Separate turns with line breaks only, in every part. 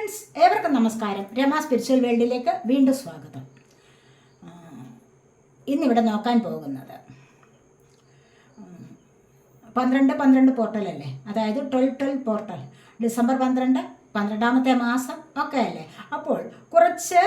Friends, ഏവർക്കും നമസ്കാരം. Rama spiritual വേൾഡിലേക്ക് വീണ്ടും സ്വാഗതം. ഇന്നിവിടെ നോക്കാൻ പോകുന്നത് 12-12 പോർട്ടലല്ലേ, അതായത് 12-12 പോർട്ടൽ. ഡിസംബർ 12, 12ാമത്തെ മാസം ഒക്കെ അല്ലേ. അപ്പോൾ കുറച്ച്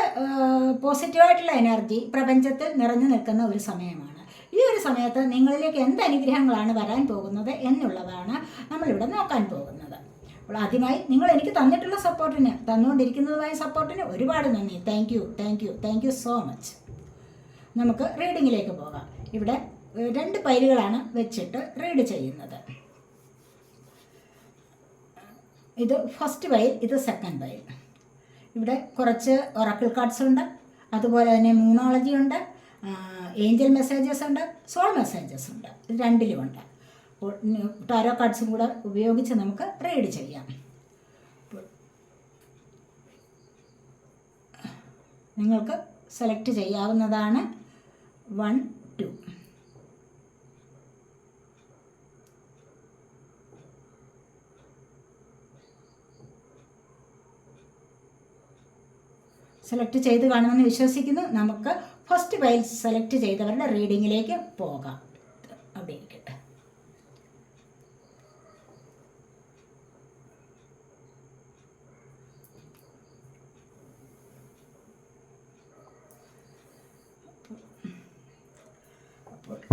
പോസിറ്റീവായിട്ടുള്ള എനർജി പ്രപഞ്ചത്തിൽ നിറഞ്ഞു നിൽക്കുന്ന ഒരു സമയമാണ്. ഈ ഒരു സമയത്ത് നിങ്ങളിലേക്ക് എന്ത് അനുഗ്രഹങ്ങളാണ് വരാൻ പോകുന്നത് എന്നുള്ളതാണ് നമ്മളിവിടെ നോക്കാൻ പോകുന്നത്. അപ്പോൾ ആദ്യമായി നിങ്ങൾ എനിക്ക് തന്നിട്ടുള്ള സപ്പോർട്ടിന്, തന്നുകൊണ്ടിരിക്കുന്നതുമായ സപ്പോർട്ടിന് ഒരുപാട് നന്ദി. Thank you so much. നമുക്ക് റീഡിങ്ങിലേക്ക് പോകാം. ഇവിടെ 2 പൈലുകളാണ് വെച്ചിട്ട് റീഡ് ചെയ്യുന്നത്. ഇത് ഫസ്റ്റ് പൈൽ, ഇത് സെക്കൻഡ് പൈൽ. ഇവിടെ കുറച്ച് ഒറാക്കിൾ കാർഡ്സ് ഉണ്ട്, അതുപോലെ തന്നെ മൂണോളജി ഉണ്ട്, ഏഞ്ചൽ മെസ്സേജസ് ഉണ്ട്, സോൾ മെസ്സേജസ് ഉണ്ട്. ഇത് രണ്ടിലുമുണ്ട്. അപ്പോൾ ടാരോ കാർഡ്സും കൂടെ ഉപയോഗിച്ച് നമുക്ക് റീഡ് ചെയ്യാം. നിങ്ങൾക്ക് സെലക്ട് ചെയ്യാവുന്നതാണ് 1, 2. സെലക്ട് ചെയ്ത് കാണുമെന്ന് വിശ്വസിക്കുന്നു. നമുക്ക് ഫസ്റ്റ് പൈൽ സെലക്ട് ചെയ്തവരുടെ റീഡിങ്ങിലേക്ക് പോകാം. അവിടെ ഇരിക്കട്ടെ.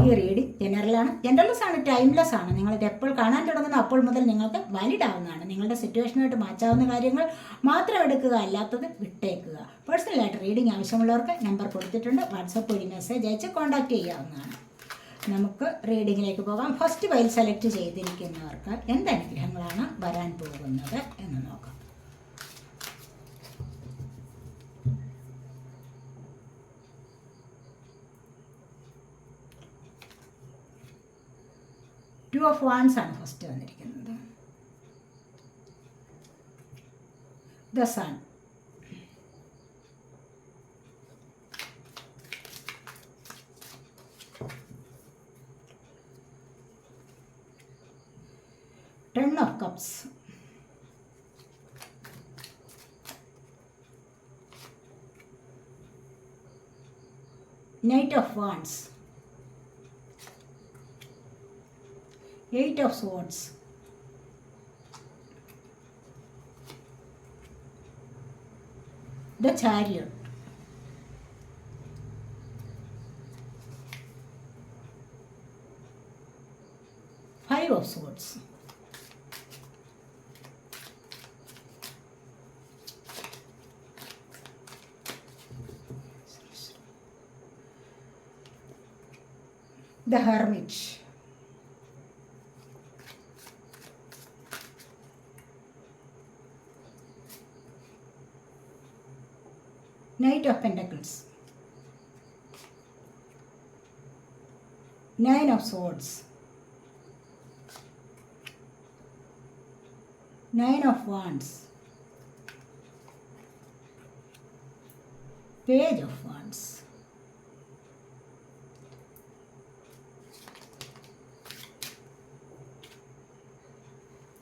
ഈ റീഡിങ് ജനറൽലെസ് ആണ്, ടൈംലെസ് ആണ്. നിങ്ങളിത് എപ്പോൾ കാണാൻ തുടങ്ങുന്ന അപ്പോൾ മുതൽ നിങ്ങൾക്ക് വാലിഡ് ആവുന്നതാണ്. നിങ്ങളുടെ സിറ്റുവേഷനായിട്ട് മാച്ചാവുന്ന കാര്യങ്ങൾ മാത്രം എടുക്കുക, അല്ലാത്തത് വിട്ടേക്കുക. പേഴ്സണലായിട്ട് റീഡിങ് ആവശ്യമുള്ളവർക്ക് നമ്പർ കൊടുത്തിട്ടുണ്ട്, വാട്സപ്പ് വഴി മെസ്സേജ് അയച്ച് കോൺടാക്റ്റ് ചെയ്യാവുന്നതാണ്. നമുക്ക് റീഡിങ്ങിലേക്ക് പോകാം. ഫസ്റ്റ് പൈൽ സെലക്ട് ചെയ്തിരിക്കുന്നവർക്ക് എന്ത് അനുഗ്രഹങ്ങളാണ് വരാൻ പോകുന്നത് എന്ന് നോക്കാം. Two of Wands ആണ് ഫസ്റ്റ് വന്നിരിക്കുന്നത്. The Sun, Ten of Cups, Knight of Wands, 8 of Swords, the Chariot, Five of Swords, the Hermit, Knight of Pentacles, 9 of Swords, 9 of Wands, Page of Wands,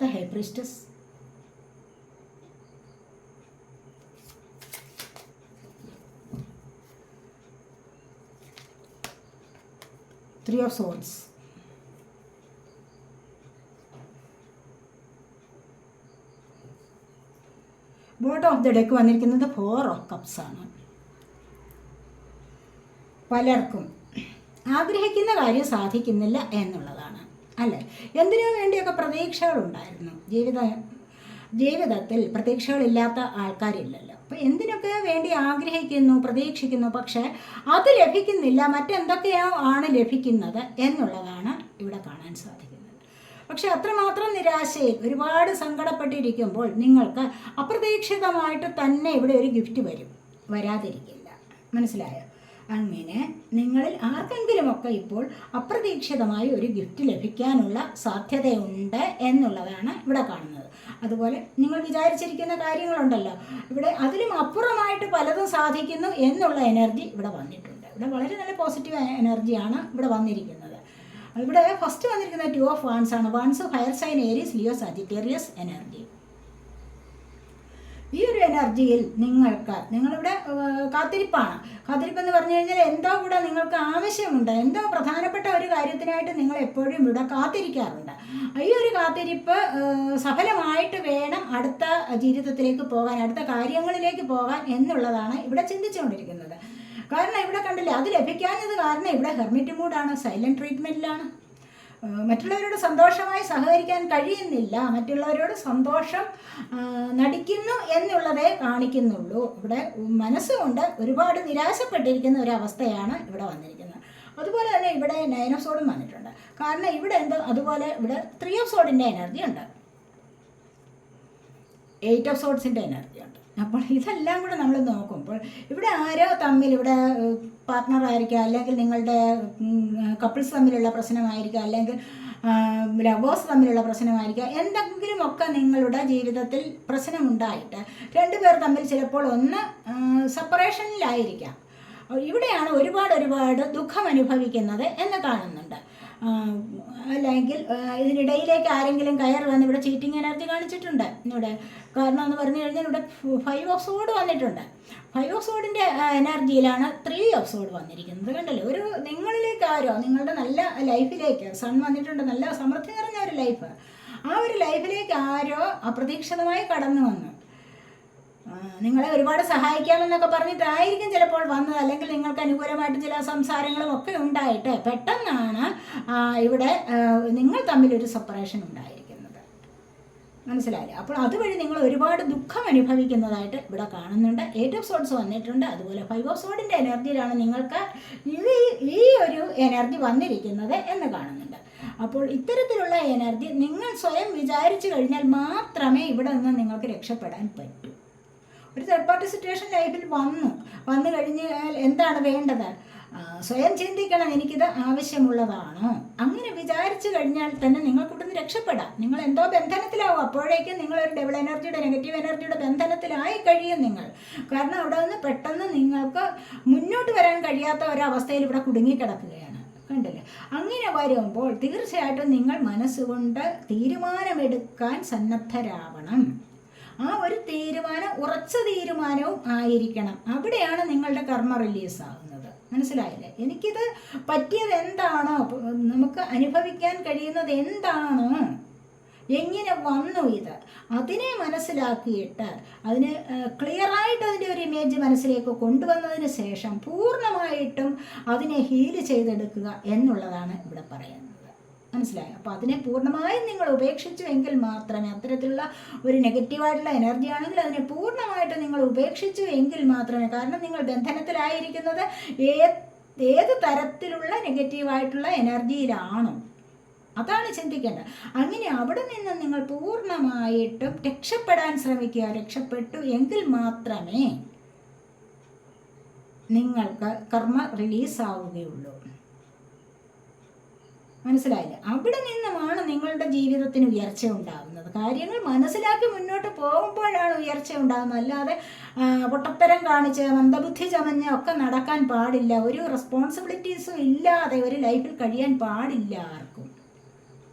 the High Priestess, Three of Swords, bottom of the deck വന്നിരിക്കുന്നത് 4 of Cups ആണ്. പലർക്കും ആഗ്രഹിക്കുന്ന കാര്യം സാധിക്കുന്നില്ല എന്നുള്ളതാണ് അല്ലേ. എന്തിനു വേണ്ടിയൊക്കെ പ്രതീക്ഷകളുണ്ടായിരുന്നു. ജീവിതത്തിൽ പ്രതീക്ഷകളില്ലാത്ത ആൾക്കാരില്ലല്ലോ. അപ്പോൾ എന്തിനൊക്കെ വേണ്ടി ആഗ്രഹിക്കുന്നു, പ്രതീക്ഷിക്കുന്നു, പക്ഷേ അത് ലഭിക്കുന്നില്ല. മറ്റെന്തൊക്കെയോ ആണ് ലഭിക്കുന്നത് എന്നുള്ളതാണ് ഇവിടെ കാണാൻ സാധിക്കുന്നത്. പക്ഷെ അത്രമാത്രം നിരാശയിൽ ഒരുപാട് സങ്കടപ്പെട്ടിരിക്കുമ്പോൾ നിങ്ങൾക്ക് അപ്രതീക്ഷിതമായിട്ട് തന്നെ ഇവിടെ ഒരു ഗിഫ്റ്റ് വരാതിരിക്കില്ല. മനസ്സിലായോ? അങ്ങനെ നിങ്ങളിൽ ആർക്കെങ്കിലുമൊക്കെ ഇപ്പോൾ അപ്രതീക്ഷിതമായി ഒരു ഗിഫ്റ്റ് ലഭിക്കാനുള്ള സാധ്യതയുണ്ട് എന്നുള്ളതാണ് ഇവിടെ കാണുന്നത്. അതുപോലെ നിങ്ങൾ വിചാരിച്ചിരിക്കുന്ന കാര്യങ്ങളുണ്ടല്ലോ, ഇവിടെ അതിലും അപ്പുറമായിട്ട് പലതും സാധിക്കുന്നു എന്നുള്ള എനർജി ഇവിടെ വന്നിട്ടുണ്ട്. ഇവിടെ വളരെ നല്ല പോസിറ്റീവ് എനർജിയാണ് ഇവിടെ വന്നിരിക്കുന്നത്. ഇവിടെ ഫസ്റ്റ് വന്നിരിക്കുന്ന 2 of Wands ആണ്. Wands fire sign, Aries, Leo, Sagittarius energy. ഈ ഒരു എനർജിയിൽ നിങ്ങളിവിടെ കാത്തിരിപ്പാണ്. കാത്തിരിപ്പെന്ന് പറഞ്ഞു കഴിഞ്ഞാൽ എന്തോ കൂടെ നിങ്ങൾക്ക് ആവശ്യമുണ്ട്, എന്തോ പ്രധാനപ്പെട്ട ഒരു കാര്യത്തിനായിട്ട് നിങ്ങൾ എപ്പോഴും ഇവിടെ കാത്തിരിക്കാറുണ്ട്. ഈ ഒരു കാത്തിരിപ്പ് സഫലമായിട്ട് വേണം അടുത്ത ജീവിതത്തിലേക്ക് പോകാൻ, അടുത്ത കാര്യങ്ങളിലേക്ക് പോകാൻ എന്നുള്ളതാണ് ഇവിടെ ചിന്തിച്ചുകൊണ്ടിരിക്കുന്നത്. കാരണം ഇവിടെ കണ്ടില്ലേ, അത് ലഭിക്കാഞ്ഞത് കാരണം ഇവിടെ ഹെർമിറ്റ് മൂഡാണ്, സൈലന്റ് ട്രീറ്റ്മെൻറ്റിലാണ്. മറ്റുള്ളവരോട് സന്തോഷമായി സഹകരിക്കാൻ കഴിയുന്നില്ല, മറ്റുള്ളവരോട് സന്തോഷം നടിക്കുന്നു എന്നുള്ളതേ കാണിക്കുന്നുള്ളൂ. ഇവിടെ മനസ്സുകൊണ്ട് ഒരുപാട് നിരാശപ്പെട്ടിരിക്കുന്ന ഒരവസ്ഥയാണ് ഇവിടെ വന്നിരിക്കുന്നത്. അതുപോലെ തന്നെ ഇവിടെ 9 ഓഫ് സോഡും വന്നിട്ടുണ്ട്. കാരണം ഇവിടെ അതുപോലെ ഇവിടെ 3 ഓഫ് സോഡിൻ്റെ എനർജി ഉണ്ട്, 8 ഓഫ് സോഡ്സിൻ്റെ എനർജി ഉണ്ട്. അപ്പോൾ ഇതെല്ലാം കൂടെ നമ്മൾ നോക്കുമ്പോൾ ഇവിടെ ആരോ തമ്മിൽ ഇവിടെ പാർട്ട്ണറായിരിക്കുക, അല്ലെങ്കിൽ നിങ്ങളുടെ കപ്പിൾസ് തമ്മിലുള്ള പ്രശ്നമായിരിക്കുക, അല്ലെങ്കിൽ ലവേഴ്സ് തമ്മിലുള്ള പ്രശ്നമായിരിക്കുക, എന്തെങ്കിലുമൊക്കെ നിങ്ങളുടെ ജീവിതത്തിൽ പ്രശ്നമുണ്ടായിട്ട് രണ്ടുപേർ തമ്മിൽ ചിലപ്പോൾ ഒന്ന് സെപ്പറേഷനിലായിരിക്കാം. ഇവിടെയാണ് ഒരുപാട് ദുഃഖം അനുഭവിക്കുന്നത് എന്ന് കാണുന്നുണ്ട്. അല്ലെങ്കിൽ ഇതിനിടയിലേക്ക് ആരെങ്കിലും കയറി വന്ന് ഇവിടെ ചീറ്റിംഗ് എനർജി കാണിച്ചിട്ടുണ്ട് ഇവിടെ. കാരണം എന്ന് പറഞ്ഞു കഴിഞ്ഞാൽ ഇവിടെ 5 ഓഫ് സോഡ് വന്നിട്ടുണ്ട്. 5 ഓഫ് സോഡിൻ്റെ എനർജിയിലാണ് 3 ഓഫ് സോഡ് വന്നിരിക്കുന്നത്. കണ്ടല്ലോ, ഒരു നിങ്ങളിലേക്ക് ആരോ, നിങ്ങളുടെ നല്ല ലൈഫിലേക്ക് സൺ വന്നിട്ടുണ്ട്, നല്ല സമൃദ്ധി നിറഞ്ഞ ഒരു ലൈഫ്, ആ ഒരു ലൈഫിലേക്ക് ആരോ അപ്രതീക്ഷിതമായി കടന്നു വന്നു. നിങ്ങളെ ഒരുപാട് സഹായിക്കാമെന്നൊക്കെ പറഞ്ഞിട്ടായിരിക്കും ചിലപ്പോൾ വന്നത്, അല്ലെങ്കിൽ നിങ്ങൾക്ക് അനുകൂലമായിട്ട് ചില സംസാരങ്ങളും ഒക്കെ ഉണ്ടായിട്ട് പെട്ടെന്നാണ് ഇവിടെ നിങ്ങൾ തമ്മിലൊരു സെപ്പറേഷൻ ഉണ്ടായിരിക്കുന്നത്. മനസ്സിലായില്ലേ? അപ്പോൾ അതുവഴി നിങ്ങൾ ഒരുപാട് ദുഃഖം അനുഭവിക്കുന്നതായിട്ട് ഇവിടെ കാണുന്നുണ്ട്. 8 ഓഫ് സോഡ്സ് വന്നിട്ടുണ്ട്. അതുപോലെ 5 ഓഫ് സോഡിൻ്റെ എനർജിയിലാണ് നിങ്ങൾക്ക് ഈ ഒരു എനർജി വന്നിരിക്കുന്നത് എന്ന് കാണുന്നുണ്ട്. അപ്പോൾ ഇത്തരത്തിലുള്ള എനർജി നിങ്ങൾ സ്വയം വിചാരിച്ചു കഴിഞ്ഞാൽ മാത്രമേ ഇവിടെ നിന്ന് നിങ്ങൾക്ക് രക്ഷപ്പെടാൻ പറ്റൂ. ഒരു തേർഡ് പാർട്ടി സിറ്റുവേഷൻ ലൈഫിൽ വന്നു കഴിഞ്ഞാൽ എന്താണ് വേണ്ടത്? സ്വയം ചിന്തിക്കണം, എനിക്കിത് ആവശ്യമുള്ളതാണോ? അങ്ങനെ വിചാരിച്ചു കഴിഞ്ഞാൽ തന്നെ നിങ്ങൾക്ക് ഇവിടുന്ന് രക്ഷപ്പെടാം. നിങ്ങൾ എന്തോ ബന്ധനത്തിലാവും, അപ്പോഴേക്കും നിങ്ങളൊരു ഡബിൾ എനർജിയുടെ, നെഗറ്റീവ് എനർജിയുടെ ബന്ധനത്തിലായി കഴിയും നിങ്ങൾ. കാരണം അവിടെ നിന്ന് പെട്ടെന്ന് നിങ്ങൾക്ക് മുന്നോട്ട് വരാൻ കഴിയാത്ത ഒരവസ്ഥയിൽ ഇവിടെ കുടുങ്ങിക്കിടക്കുകയാണ്. കണ്ടില്ലേ? അങ്ങനെ വരുമ്പോൾ തീർച്ചയായിട്ടും നിങ്ങൾ മനസ്സുകൊണ്ട് തീരുമാനമെടുക്കാൻ സന്നദ്ധരാവണം. ആ ഒരു തീരുമാനം ഉറച്ച തീരുമാനവും ആയിരിക്കണം. അവിടെയാണ് നിങ്ങളുടെ കർമ്മ റിലീസ് ആകുന്നത്. മനസ്സിലായില്ലേ? എനിക്കിത് പറ്റിയത് എന്താണോ, നമുക്ക് അനുഭവിക്കാൻ കഴിയുന്നത് എന്താണോ, എങ്ങനെ വന്നു ഇത്, അതിനെ മനസ്സിലാക്കിയിട്ട് അതിന് ക്ലിയറായിട്ട് അതിൻ്റെ ഒരു ഇമേജ് മനസ്സിലേക്ക് കൊണ്ടുവന്നതിന് ശേഷം പൂർണ്ണമായിട്ടും അതിനെ ഹീല് ചെയ്തെടുക്കുക എന്നുള്ളതാണ് ഇവിടെ പറയുന്നത്. മനസ്സിലായി? അപ്പോൾ അതിനെ പൂർണ്ണമായും നിങ്ങൾ ഉപേക്ഷിച്ചു എങ്കിൽ മാത്രമേ, അത്തരത്തിലുള്ള ഒരു നെഗറ്റീവായിട്ടുള്ള എനർജി ആണെങ്കിൽ അതിനെ പൂർണ്ണമായിട്ട് നിങ്ങൾ ഉപേക്ഷിച്ചു എങ്കിൽ മാത്രമേ, കാരണം നിങ്ങൾ ബന്ധനത്തിലായിരിക്കുന്നത് ഏത് തരത്തിലുള്ള നെഗറ്റീവായിട്ടുള്ള എനർജിയിലാണോ അതാണ് ചിന്തിക്കേണ്ടത്. അങ്ങനെ അവിടെ നിന്ന് നിങ്ങൾ പൂർണ്ണമായിട്ടും രക്ഷപ്പെടാൻ ശ്രമിക്കുക. രക്ഷപ്പെട്ടു എങ്കിൽ മാത്രമേ നിങ്ങൾക്ക് കർമ്മ റിലീസാവുകയുള്ളൂ. മനസ്സിലായില്ലേ? അവിടെ നിന്നുമാണ് നിങ്ങളുടെ ജീവിതത്തിന് ഉയർച്ച ഉണ്ടാകുന്നത്. കാര്യങ്ങൾ മനസ്സിലാക്കി മുന്നോട്ട് പോകുമ്പോഴാണ് ഉയർച്ച ഉണ്ടാകുന്നത്. അല്ലാതെ പൊട്ടത്തരം കാണിച്ച് മന്ദബുദ്ധി ചമഞ്ഞ് ഒക്കെ നടക്കാൻ പാടില്ല. ഒരു റെസ്പോൺസിബിലിറ്റീസും ഇല്ലാതെ ഒരു ലൈഫിൽ കഴിയാൻ പാടില്ല ആർക്കും.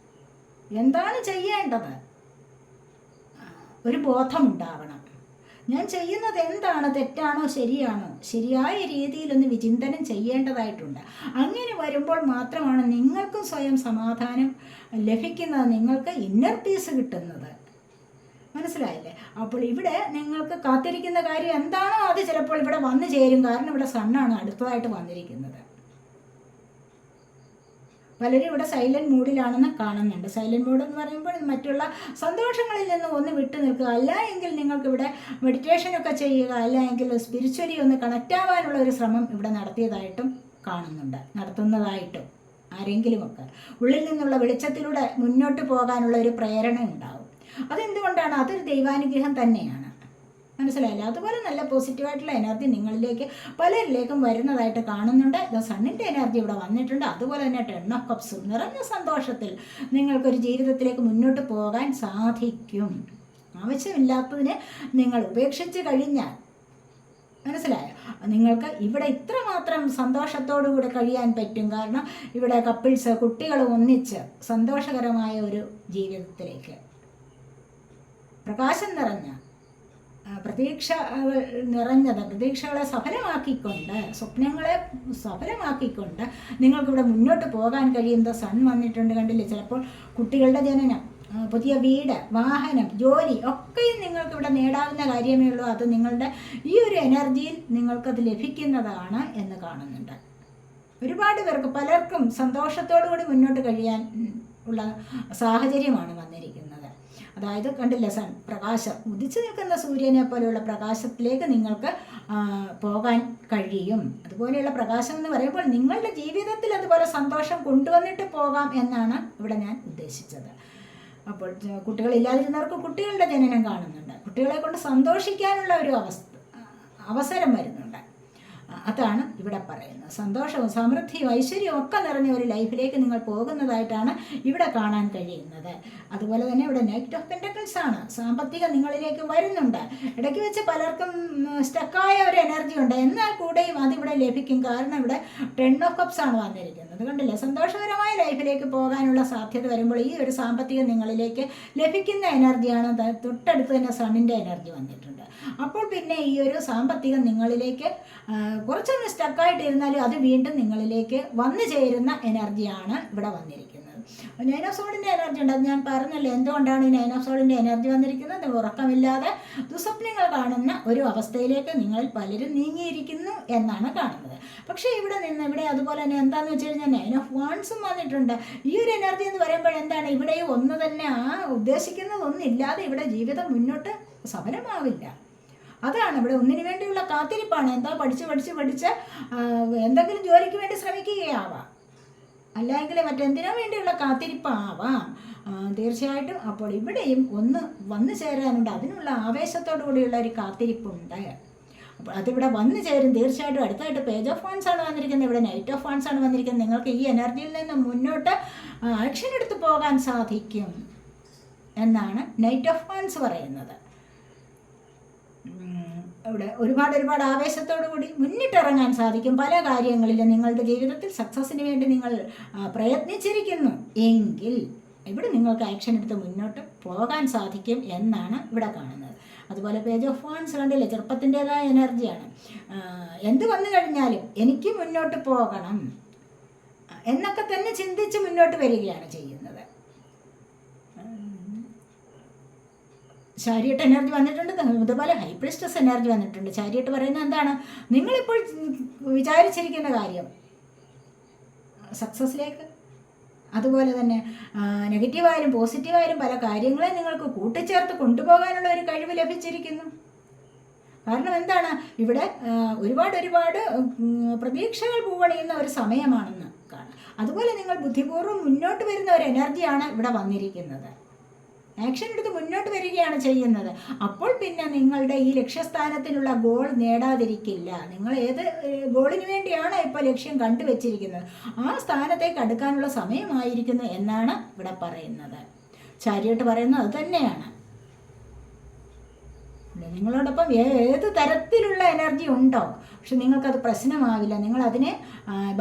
എന്താണ് ചെയ്യേണ്ടത്? ഒരു ബോധമുണ്ടാവണം. ഞാൻ ചെയ്യുന്നത് എന്താണ്, തെറ്റാണോ ശരിയാണോ, ശരിയായ രീതിയിലൊന്ന് വിചിന്തനം ചെയ്യേണ്ടതായിട്ടുണ്ട്. അങ്ങനെ വരുമ്പോൾ മാത്രമാണ് നിങ്ങൾക്കും സ്വയം സമാധാനം ലഭിക്കുന്നത്, നിങ്ങൾക്ക് ഇന്നർ പീസ് കിട്ടുന്നത്. മനസ്സിലായില്ലേ? അപ്പോൾ ഇവിടെ നിങ്ങൾക്ക് കാത്തിരിക്കുന്ന കാര്യം എന്താണോ അത് ചിലപ്പോൾ ഇവിടെ വന്നു ചേരും. കാരണം ഇവിടെ സണ്ണാണ് അടുത്തതായിട്ട് വന്നിരിക്കുന്നത്. പലരും ഇവിടെ സൈലൻറ്റ് മൂഡിലാണെന്ന് കാണുന്നുണ്ട്. സൈലൻറ്റ് മൂഡ് എന്ന് പറയുമ്പോൾ മറ്റുള്ള സന്തോഷങ്ങളിൽ നിന്ന് ഒന്ന് വിട്ടു നിൽക്കുക, അല്ല എങ്കിൽ നിങ്ങൾക്കിവിടെ മെഡിറ്റേഷനൊക്കെ ചെയ്യുക, അല്ല എങ്കിൽ സ്പിരിച്വലി ഒന്ന് കണക്റ്റ് ആവാനുള്ള ഒരു ശ്രമം ഇവിടെ നടത്തുന്നതായിട്ടും ആരെങ്കിലുമൊക്കെ ഉള്ളിൽ നിന്നുള്ള വെളിച്ചത്തിലൂടെ മുന്നോട്ട് പോകാനുള്ള ഒരു പ്രേരണ ഉണ്ടാവും. അതെന്തുകൊണ്ടാണ്? അതൊരു ദൈവാനുഗ്രഹം തന്നെയാണ്. മനസ്സിലായില്ല? അതുപോലെ നല്ല പോസിറ്റീവായിട്ടുള്ള എനർജി നിങ്ങളിലേക്ക് പലരിലേക്കും വരുന്നതായിട്ട് കാണുന്നുണ്ട്. ഇത് സണ്ണിൻ്റെ എനർജി ഇവിടെ വന്നിട്ടുണ്ട്. അതുപോലെ തന്നെ 10 ഓഫ് കപ്സും നിറഞ്ഞ സന്തോഷത്തിൽ നിങ്ങൾക്കൊരു ജീവിതത്തിലേക്ക് മുന്നോട്ട് പോകാൻ സാധിക്കും. ആവശ്യമില്ലാത്തതിനെ നിങ്ങൾ ഉപേക്ഷിച്ച് കഴിഞ്ഞാൽ, മനസ്സിലായോ, നിങ്ങൾക്ക് ഇവിടെ ഇത്രമാത്രം സന്തോഷത്തോടു കൂടെ കഴിയാൻ പറ്റും. കാരണം ഇവിടെ കപ്പിൾസ്, കുട്ടികൾ ഒന്നിച്ച് സന്തോഷകരമായ ഒരു ജീവിതത്തിലേക്ക്, പ്രകാശം നിറഞ്ഞ പ്രതീക്ഷകൾ നിറഞ്ഞത്, പ്രതീക്ഷകളെ സഫലമാക്കിക്കൊണ്ട്, സ്വപ്നങ്ങളെ സഫലമാക്കിക്കൊണ്ട് നിങ്ങൾക്കിവിടെ മുന്നോട്ട് പോകാൻ കഴിയുന്നത് സൺ വന്നിട്ടുണ്ട്. കണ്ടില്ലേ? ചിലപ്പോൾ കുട്ടികളുടെ ജനനം, പുതിയ വീട്, വാഹനം, ജോലി ഒക്കെയും നിങ്ങൾക്കിവിടെ നേടാവുന്ന കാര്യമേ ഉള്ളൂ. അത് നിങ്ങളുടെ ഈ ഒരു എനർജിയിൽ നിങ്ങൾക്കത് ലഭിക്കുന്നതാണ് എന്ന് കാണുന്നുണ്ട്. ഒരുപാട് പേർക്ക്, പലർക്കും സന്തോഷത്തോടു കൂടി മുന്നോട്ട് കഴിയാൻ ഉള്ള സാഹചര്യമാണ് വന്നിരിക്കുന്നത്. അതായത് കണ്ടില്ലേ, സൺ പ്രകാശം, ഉദിച്ചു നിൽക്കുന്ന സൂര്യനെ പോലെയുള്ള പ്രകാശത്തിലേക്ക് നിങ്ങൾക്ക് പോകാൻ കഴിയും. അതുപോലെയുള്ള പ്രകാശം എന്ന് പറയുമ്പോൾ നിങ്ങളുടെ ജീവിതത്തിൽ അതുപോലെ സന്തോഷം കൊണ്ടുവന്നിട്ട് പോകാം എന്നാണ് ഇവിടെ ഞാൻ ഉദ്ദേശിച്ചത്. അപ്പോൾ കുട്ടികളില്ലാതിരുന്നവർക്ക് കുട്ടികളുടെ ജനനം കാണുന്നുണ്ട്. കുട്ടികളെ കൊണ്ട് സന്തോഷിക്കാനുള്ള ഒരു അവസരം വരുന്നുണ്ട്. അതാണ് ഇവിടെ പറയുന്നത്. സന്തോഷവും സമൃദ്ധിയും ഐശ്വര്യവും ഒക്കെ നിറഞ്ഞ ഒരു ലൈഫിലേക്ക് നിങ്ങൾ പോകുന്നതായിട്ടാണ് ഇവിടെ കാണാൻ കഴിയുന്നത്. അതുപോലെ തന്നെ ഇവിടെ നൈറ്റ് ഓഫ് പെന്റക്കിൾസ് ആണ്. സാമ്പത്തികം നിങ്ങളിലേക്ക് വരുന്നുണ്ട്. ഇടയ്ക്ക് വെച്ച് പലർക്കും സ്റ്റക്കായ ഒരു എനർജി ഉണ്ട്, എന്നാൽ കൂടെയും അതിവിടെ ലഭിക്കും. കാരണം ഇവിടെ 10 ഓഫ് കപ്സ് ആണ് വന്നിരിക്കുന്നത്. കണ്ടില്ലേ? സന്തോഷകരമായ ലൈഫിലേക്ക് പോകാനുള്ള സാധ്യത വരുമ്പോൾ ഈ ഒരു സാമ്പത്തികം നിങ്ങളിലേക്ക് ലഭിക്കുന്ന എനർജിയാണ്. തൊട്ടടുത്ത് തന്നെ സണ്ണിൻ്റെ എനർജി വന്നിട്ടുണ്ട്. അപ്പോൾ പിന്നെ ഈ ഒരു സാമ്പത്തികം നിങ്ങളിലേക്ക് കുറച്ചൊന്ന് സ്റ്റക്കായിട്ടിരുന്നാലും അത് വീണ്ടും നിങ്ങളിലേക്ക് വന്നു ചേരുന്ന എനർജിയാണ് ഇവിടെ വന്നിരിക്കുന്നത്. 9 ഓഫ് സോഡിൻ്റെ എനർജി ഉണ്ട്. അത് ഞാൻ പറഞ്ഞല്ലോ എന്തുകൊണ്ടാണ് ഈ 9 ഓഫ് സോഡിൻ്റെ എനർജി വന്നിരിക്കുന്നത്. ഉറക്കമില്ലാതെ ദുസ്വപ്നങ്ങൾ കാണുന്ന ഒരു അവസ്ഥയിലേക്ക് നിങ്ങളിൽ പലരും നീങ്ങിയിരിക്കുന്നു എന്നാണ് കാണുന്നത്. പക്ഷേ ഇവിടെ അതുപോലെ തന്നെ എന്താണെന്ന് വെച്ച് കഴിഞ്ഞാൽ 9 ഓഫ് വാൺസും വന്നിട്ടുണ്ട്. ഈ ഒരു എനർജി എന്ന് പറയുമ്പോൾ എന്താണ്, ഇവിടെ ഒന്ന് തന്നെ ഉദ്ദേശിക്കുന്നതൊന്നില്ലാതെ ഇവിടെ ജീവിതം മുന്നോട്ട് സഫലമാവില്ല. അതാണ് ഇവിടെ ഒന്നിനു വേണ്ടിയുള്ള കാത്തിരിപ്പാണ്. എന്താ പഠിച്ച് എന്തെങ്കിലും ജോലിക്ക് വേണ്ടി ശ്രമിക്കുകയാവാം, അല്ലെങ്കിൽ മറ്റെന്തിനോ വേണ്ടിയുള്ള കാത്തിരിപ്പാവാം തീർച്ചയായിട്ടും. അപ്പോൾ ഇവിടെയും ഒന്ന് വന്നു ചേരാനുണ്ട്. അതിനുള്ള ആവേശത്തോടു കൂടിയുള്ള ഒരു കാത്തിരിപ്പുണ്ട്. അപ്പോൾ അതിവിടെ വന്നു ചേരും തീർച്ചയായിട്ടും. അടുത്തായിട്ട് പേജ് ഓഫ് വാൺസ് ആണ് വന്നിരിക്കുന്നത്. ഇവിടെ നൈറ്റ് ഓഫ് വാൺസ് ആണ് വന്നിരിക്കുന്നത്. നിങ്ങൾക്ക് ഈ എനർജിയിൽ നിന്ന് മുന്നോട്ട് ആക്ഷൻ എടുത്ത് പോകാൻ സാധിക്കും എന്നാണ് നൈറ്റ് ഓഫ് വാൺസ് പറയുന്നത്. ഇവിടെ ഒരുപാട് ആവേശത്തോടു കൂടി മുന്നിട്ടിറങ്ങാൻ സാധിക്കും. പല കാര്യങ്ങളിലും നിങ്ങളുടെ ജീവിതത്തിൽ സക്സസ്സിന് വേണ്ടി നിങ്ങൾ പ്രയത്നിച്ചിരിക്കുന്നു എങ്കിൽ ഇവിടെ നിങ്ങൾക്ക് ആക്ഷൻ എടുത്ത് മുന്നോട്ട് പോകാൻ സാധിക്കും എന്നാണ് ഇവിടെ കാണുന്നത്. അതുപോലെ പേജ് ഓഫ് വാൺസ് കണ്ടില്ലേ? ചെറുപ്പത്തിൻ്റെതായ എനർജിയാണ്. എന്ത് വന്നു കഴിഞ്ഞാലും എനിക്ക് മുന്നോട്ട് പോകണം എന്നൊക്കെ തന്നെ ചിന്തിച്ച് മുന്നോട്ട് വരികയാണ് ചെയ്യുന്നത്. ചാരിയട്ട് എനർജി വന്നിട്ടുണ്ട്. അതുപോലെ ഹൈ പ്രീസ്റ്റസ് എനർജി വന്നിട്ടുണ്ട്. ചാരിയട്ട് പറയുന്നത് എന്താണ്, നിങ്ങളിപ്പോൾ വിചാരിച്ചിരിക്കുന്ന കാര്യം സക്സസ്സിലേക്ക്, അതുപോലെ തന്നെ നെഗറ്റീവായാലും പോസിറ്റീവായാലും പല കാര്യങ്ങളെ നിങ്ങൾക്ക് കൂട്ടിച്ചേർത്ത് കൊണ്ടുപോകാനുള്ള ഒരു കഴിവ് ലഭിച്ചിരിക്കുന്നു. കാരണം എന്താണ്, ഇവിടെ ഒരുപാട് പ്രതീക്ഷകൾ പൂവണിയുന്ന ഒരു സമയമാണെന്ന് കാണാം. അതുപോലെ നിങ്ങൾ ബുദ്ധിപൂർവ്വം മുന്നോട്ട് വരുന്ന ഒരു എനർജിയാണ് ഇവിടെ വന്നിരിക്കുന്നത്. ആക്ഷൻ എടുത്ത് മുന്നോട്ട് വരികയാണ് ചെയ്യുന്നത്. അപ്പോൾ പിന്നെ നിങ്ങളുടെ ഈ ലക്ഷ്യസ്ഥാനത്തിനുള്ള ഗോൾ നേടാതിരിക്കില്ല. നിങ്ങൾ ഏത് ഗോളിന് വേണ്ടിയാണ് ഇപ്പോൾ ലക്ഷ്യം കണ്ടുവച്ചിരിക്കുന്നത് ആ സ്ഥാനത്തേക്ക് അടുക്കാനുള്ള സമയമായിരിക്കുന്നു എന്നാണ് ഇവിടെ പറയുന്നത്. ചാരിയട്ട് പറയുന്നത് അത് തന്നെയാണ്. നിങ്ങളോടൊപ്പം ഏത് തരത്തിലുള്ള എനർജി ഉണ്ടോ, പക്ഷെ നിങ്ങൾക്കത് പ്രശ്നമാവില്ല. നിങ്ങളതിനെ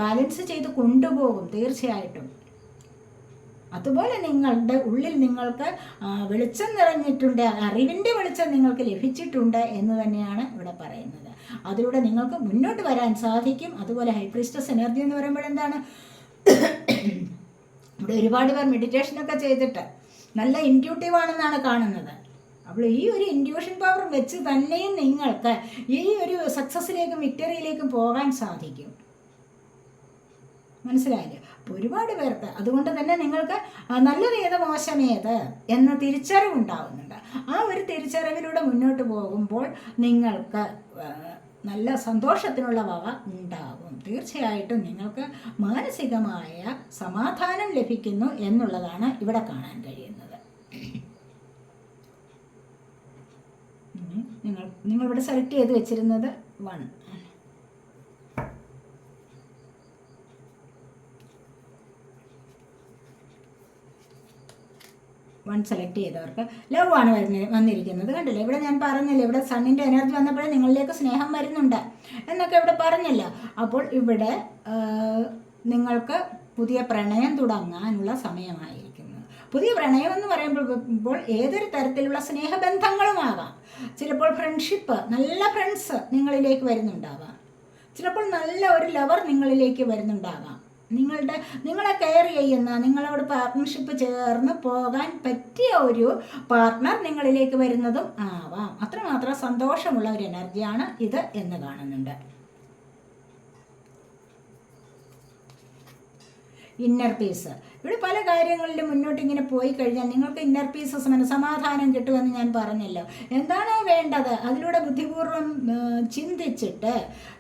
ബാലൻസ് ചെയ്ത് കൊണ്ടുപോകും തീർച്ചയായിട്ടും. അതുപോലെ നിങ്ങളുടെ ഉള്ളിൽ നിങ്ങൾക്ക് വെളിച്ചം നിറഞ്ഞിട്ടുണ്ട്, അറിവിൻ്റെ വെളിച്ചം നിങ്ങൾക്ക് ലഭിച്ചിട്ടുണ്ട് എന്ന് തന്നെയാണ് ഇവിടെ പറയുന്നത്. അതിലൂടെ നിങ്ങൾക്ക് മുന്നോട്ട് വരാൻ സാധിക്കും. അതുപോലെ ഹൈ പ്രീസ്റ്റസ് എനർജി എന്ന് പറയുമ്പോൾ എന്താണ്, ഇവിടെ ഒരുപാട് പേർ മെഡിറ്റേഷനൊക്കെ ചെയ്തിട്ട് നല്ല ഇൻറ്റ്യൂട്ടീവ് ആണെന്നാണ് കാണുന്നത്. അപ്പോൾ ഈ ഒരു ഇൻറ്റ്യൂഷൻ പവർ വെച്ച് തന്നെയും നിങ്ങൾക്ക് ഈ ഒരു സക്സസ്സിലേക്കും വിക്ടറിയിലേക്കും പോകാൻ സാധിക്കും. മനസ്സിലായില്ലേ? അപ്പോൾ ഒരുപാട് പേർക്ക് അതുകൊണ്ട് തന്നെ നിങ്ങൾക്ക് നല്ലതേത് മോശമേത് എന്ന തിരിച്ചറിവുണ്ടാവുന്നുണ്ട്. ആ ഒരു തിരിച്ചറിവിലൂടെ മുന്നോട്ട് പോകുമ്പോൾ നിങ്ങൾക്ക് നല്ല സന്തോഷത്തിനുള്ള വക ഉണ്ടാകും. തീർച്ചയായിട്ടും നിങ്ങൾക്ക് മാനസികമായ സമാധാനം ലഭിക്കുന്നു എന്നുള്ളതാണ് ഇവിടെ കാണാൻ കഴിയുന്നത്. നിങ്ങളിവിടെ സെലക്ട് ചെയ്ത് വെച്ചിരുന്നത് 1. സെലക്ട് ചെയ്തവർക്ക് ലവ് ആണ് വന്നിരിക്കുന്നത്. കണ്ടില്ലേ? ഇവിടെ ഞാൻ പറഞ്ഞല്ലോ, ഇവിടെ സണ്ണിൻ്റെ എനർജി വന്നപ്പോഴേ നിങ്ങളിലേക്ക് സ്നേഹം വരുന്നുണ്ട് എന്നൊക്കെ ഇവിടെ പറഞ്ഞല്ലോ. അപ്പോൾ ഇവിടെ നിങ്ങൾക്ക് പുതിയ പ്രണയം തുടങ്ങാനുള്ള സമയമായിരിക്കുന്നു. പുതിയ പ്രണയമെന്ന് പറയുമ്പോൾ ഏതൊരു തരത്തിലുള്ള സ്നേഹബന്ധങ്ങളുമാകാം. ചിലപ്പോൾ ഫ്രണ്ട്ഷിപ്പ്, നല്ല ഫ്രണ്ട്സ് നിങ്ങളിലേക്ക് വരുന്നുണ്ടാവാം. ചിലപ്പോൾ നല്ല ഒരു ലവർ നിങ്ങളിലേക്ക് വരുന്നുണ്ടാകാം. നിങ്ങളെ കെയർ ചെയ്യുന്ന, നിങ്ങളോട് പാർട്ട്ണർഷിപ്പ് ചേർന്ന് പോകാൻ പറ്റിയ ഒരു പാർട്ട്ണർ നിങ്ങളിലേക്ക് വരുന്നതും ആവാം. അത്രമാത്രം സന്തോഷമുള്ള ഒരു എനർജിയാണ് ഇത് എന്ന് കാണുന്നുണ്ട്. ഇന്നർ പീസ്, ഇവിടെ പല കാര്യങ്ങളിലും മുന്നോട്ട് ഇങ്ങനെ പോയി കഴിഞ്ഞാൽ നിങ്ങൾക്ക് ഇന്നർ പീസ്, സമാധാനം കിട്ടുമെന്ന് ഞാൻ പറഞ്ഞല്ലോ. എന്താണോ വേണ്ടത് അതിലൂടെ ബുദ്ധിപൂർവ്വം ചിന്തിച്ചിട്ട്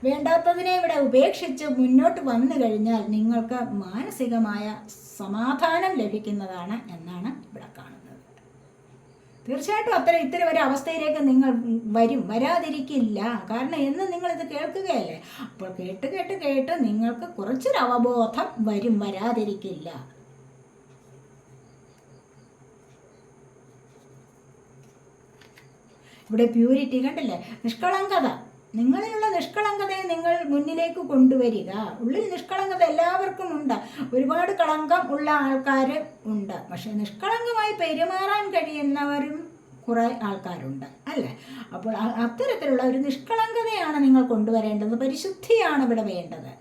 വേണ്ടാത്തതിനെ ഇവിടെ ഉപേക്ഷിച്ച് മുന്നോട്ട് വന്നു കഴിഞ്ഞാൽ നിങ്ങൾക്ക് മാനസികമായ സമാധാനം ലഭിക്കുന്നതാണ് എന്നാണ് ഇവിടെ കാണുന്നത്. തീർച്ചയായിട്ടും ഇത്തരം ഒരു അവസ്ഥയിലേക്ക് നിങ്ങൾ വരാതിരിക്കില്ല. കാരണം എന്നും നിങ്ങളിത് കേൾക്കുകയല്ലേ. അപ്പോൾ കേട്ട് നിങ്ങൾക്ക് കുറച്ചൊരു അവബോധം വരാതിരിക്കില്ല. ഇവിടെ പ്യൂരിറ്റി കണ്ടില്ലേ, നിഷ്കളങ്കത, നിങ്ങളിലുള്ള നിഷ്കളങ്കതയെ നിങ്ങൾ മുന്നിലേക്ക് കൊണ്ടുവരിക. ഉള്ളിൽ നിഷ്കളങ്കത എല്ലാവർക്കും ഉണ്ട്. ഒരുപാട് കളങ്കം ഉള്ള ആൾക്കാർ ഉണ്ട്. പക്ഷെ നിഷ്കളങ്കമായി പെരുമാറാൻ കഴിയുന്നവരും കുറേ ആൾക്കാരുണ്ട് അല്ലേ. അപ്പോൾ അത്തരത്തിലുള്ള ഒരു നിഷ്കളങ്കതയാണ് നിങ്ങൾ കൊണ്ടുവരേണ്ടത്. പരിശുദ്ധിയാണ് ഇവിടെ വേണ്ടത്.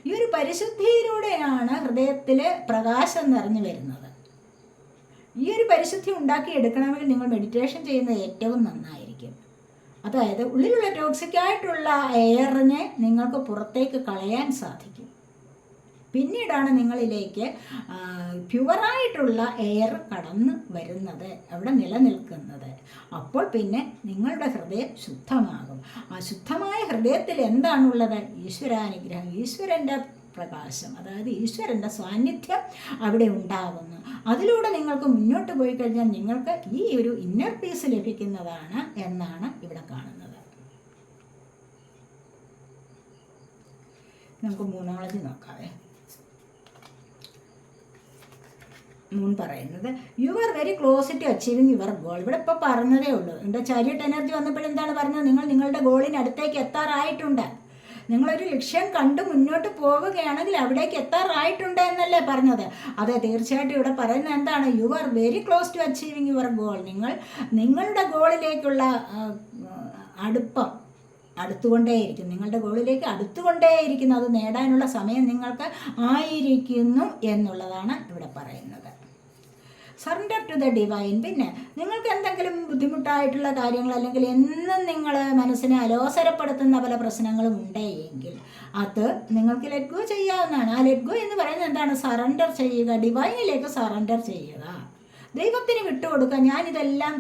ഈ ഒരു പരിശുദ്ധിയിലൂടെയാണ് ഹൃദയത്തിൽ പ്രകാശം നിറഞ്ഞു വരുന്നത്. ഈ ഒരു പരിശുദ്ധി ഉണ്ടാക്കിയെടുക്കണമെങ്കിൽ നിങ്ങൾ മെഡിറ്റേഷൻ ചെയ്യുന്നത് ഏറ്റവും നന്നായിരിക്കും. അതായത് ഉള്ളിലുള്ള ടോക്സിക്കായിട്ടുള്ള എയറിനെ നിങ്ങൾക്ക് പുറത്തേക്ക് കളയാൻ സാധിക്കും. പിന്നീടാണ് നിങ്ങളിലേക്ക് പ്യുവറായിട്ടുള്ള എയർ കടന്നു വരുന്നത്, അവിടെ നിലനിൽക്കുന്നത്. അപ്പോൾ പിന്നെ നിങ്ങളുടെ ഹൃദയം ശുദ്ധമാകും. ആ ശുദ്ധമായ ഹൃദയത്തിൽ എന്താണുള്ളത്? ഈശ്വരാനുഗ്രഹം, ഈശ്വരൻ്റെ പ്രകാശം, അതായത് ഈശ്വരൻ്റെ സാന്നിധ്യം അവിടെ ഉണ്ടാകുന്നു. അതിലൂടെ നിങ്ങൾക്ക് മുന്നോട്ട് പോയി കഴിഞ്ഞാൽ നിങ്ങൾക്ക് ഈ ഒരു ഇന്നർ പീസ് ലഭിക്കുന്നതാണ് എന്നാണ് ഇവിടെ കാണുന്നത്. നമുക്ക് മൂണോളജി നോക്കാവേ. മൂൺ പറയുന്നത് you are very close to achieving your goal. ഇവിടെ ഇപ്പോൾ പറഞ്ഞതേ ഉള്ളൂ. എൻ്റെ ചാരിയറ്റ് എനർജി വന്നപ്പോഴെന്താണ് പറഞ്ഞത്? നിങ്ങളുടെ ഗോളിന് അടുത്തേക്ക് എത്താറായിട്ടുണ്ട്. നിങ്ങളൊരു ലക്ഷ്യം കണ്ട് മുന്നോട്ട് പോവുകയാണെങ്കിൽ അവിടേക്ക് എത്താറായിട്ടുണ്ട് എന്നല്ലേ പറഞ്ഞത്? അതെ, തീർച്ചയായിട്ടും ഇവിടെ പറയുന്നത് എന്താണ്? You are very close to achieving your goal. നിങ്ങളുടെ ഗോളിലേക്കുള്ള അടുത്തുകൊണ്ടേയിരിക്കും. നിങ്ങളുടെ ഗോളിലേക്ക് അടുത്തുകൊണ്ടേയിരിക്കുന്നു. അത് നേടാനുള്ള സമയം നിങ്ങൾക്ക് ആയിരിക്കുന്നു എന്നുള്ളതാണ് ഇവിടെ പറയുന്നത്. Surrender to the divine. പിന്നെ നിങ്ങൾക്ക് എന്തെങ്കിലും ബുദ്ധിമുട്ടായിട്ടുള്ള കാര്യങ്ങൾ അല്ലെങ്കിൽ എന്നും നിങ്ങൾ മനസ്സിനെ അലോസരപ്പെടുത്തുന്ന പല പ്രശ്നങ്ങളും ഉണ്ടെങ്കിൽ അത് നിങ്ങൾക്ക് ലെറ്റ് ഗോ ചെയ്യാവുന്നതാണ്. ആ ലെറ്റ് ഗോ എന്ന് പറയുന്നത് എന്താണ്? സറണ്ടർ ചെയ്യുക, ഡിവൈനിലേക്ക് സറണ്ടർ ചെയ്യുക, ദൈവത്തിന് വിട്ടുകൊടുക്കുക. ഞാനിതെല്ലാം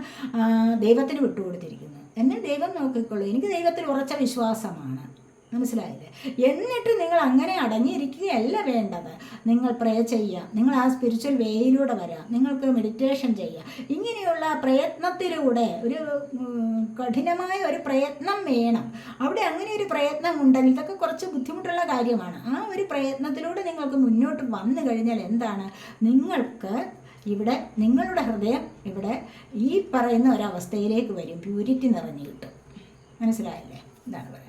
ദൈവത്തിന് വിട്ടുകൊടുത്തിരിക്കുന്നു, എന്നെ ദൈവം നോക്കിക്കൊള്ളൂ, എനിക്ക് ദൈവത്തിൽ ഉറച്ച വിശ്വാസമാണ്. മനസ്സിലായില്ലേ? എന്നിട്ട് നിങ്ങൾ അങ്ങനെ അടങ്ങിയിരിക്കുകയല്ല വേണ്ടത്. നിങ്ങൾ പ്രേ ചെയ്യുക, നിങ്ങൾ ആ സ്പിരിച്വൽ വേയിലൂടെ വരിക, നിങ്ങൾക്ക് മെഡിറ്റേഷൻ ചെയ്യുക. ഇങ്ങനെയുള്ള പ്രയത്നത്തിലൂടെ ഒരു കഠിനമായ ഒരു പ്രയത്നം വേണം. അവിടെ അങ്ങനെ ഒരു പ്രയത്നം ഉണ്ടെങ്കിൽ ഇതൊക്കെ കുറച്ച് ബുദ്ധിമുട്ടുള്ള കാര്യമാണ്. ആ ഒരു പ്രയത്നത്തിലൂടെ നിങ്ങൾക്ക് മുന്നോട്ട് വന്നു കഴിഞ്ഞാൽ എന്താണ്? നിങ്ങൾക്ക് ഇവിടെ നിങ്ങളുടെ ഹൃദയം ഇവിടെ ഈ പറയുന്ന ഒരവസ്ഥയിലേക്ക് വരും, പ്യൂരിറ്റി നിറഞ്ഞു കിട്ടും. മനസ്സിലായില്ലേ? ഇതാണ് പറയുന്നത്.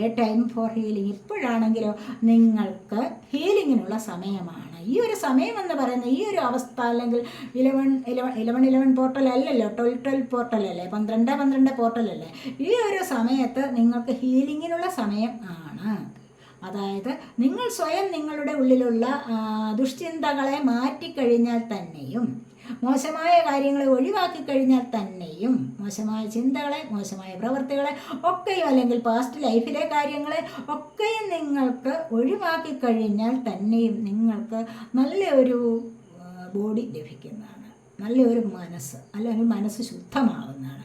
A time for healing. ഇപ്പോഴാണെങ്കിലോ നിങ്ങൾക്ക് ഹീലിങ്ങിനുള്ള സമയമാണ്. ഈ ഒരു സമയം എന്ന് പറയുന്നത് ഈ ഒരു അവസ്ഥ അല്ലെങ്കിൽ 11 പോർട്ടൽ അല്ലല്ലോ, 12 പോർട്ടൽ അല്ലേ, 12 പോർട്ടൽ അല്ലേ. ഈ ഒരു സമയത്ത് നിങ്ങൾക്ക് ഹീലിങ്ങിനുള്ള സമയം ആണ്. അതായത് നിങ്ങൾ സ്വയം നിങ്ങളുടെ ഉള്ളിലുള്ള ദുഷ്ചിന്തകളെ മാറ്റിക്കഴിഞ്ഞാൽ തന്നെയും, മോശമായ കാര്യങ്ങളെ ഒഴിവാക്കി കഴിഞ്ഞാൽ തന്നെയും, മോശമായ ചിന്തകളെ, മോശമായ പ്രവൃത്തികളെ ഒക്കെയും അല്ലെങ്കിൽ പാസ്റ്റ് ലൈഫിലെ കാര്യങ്ങളെ ഒക്കെയും നിങ്ങൾക്ക് ഒഴിവാക്കി കഴിഞ്ഞാൽ തന്നെയും നിങ്ങൾക്ക് നല്ലൊരു ബോഡി ലഭിക്കുന്നതാണ്, നല്ലൊരു മനസ്സ്, അല്ലെങ്കിൽ മനസ്സ് ശുദ്ധമാകുന്നതാണ്.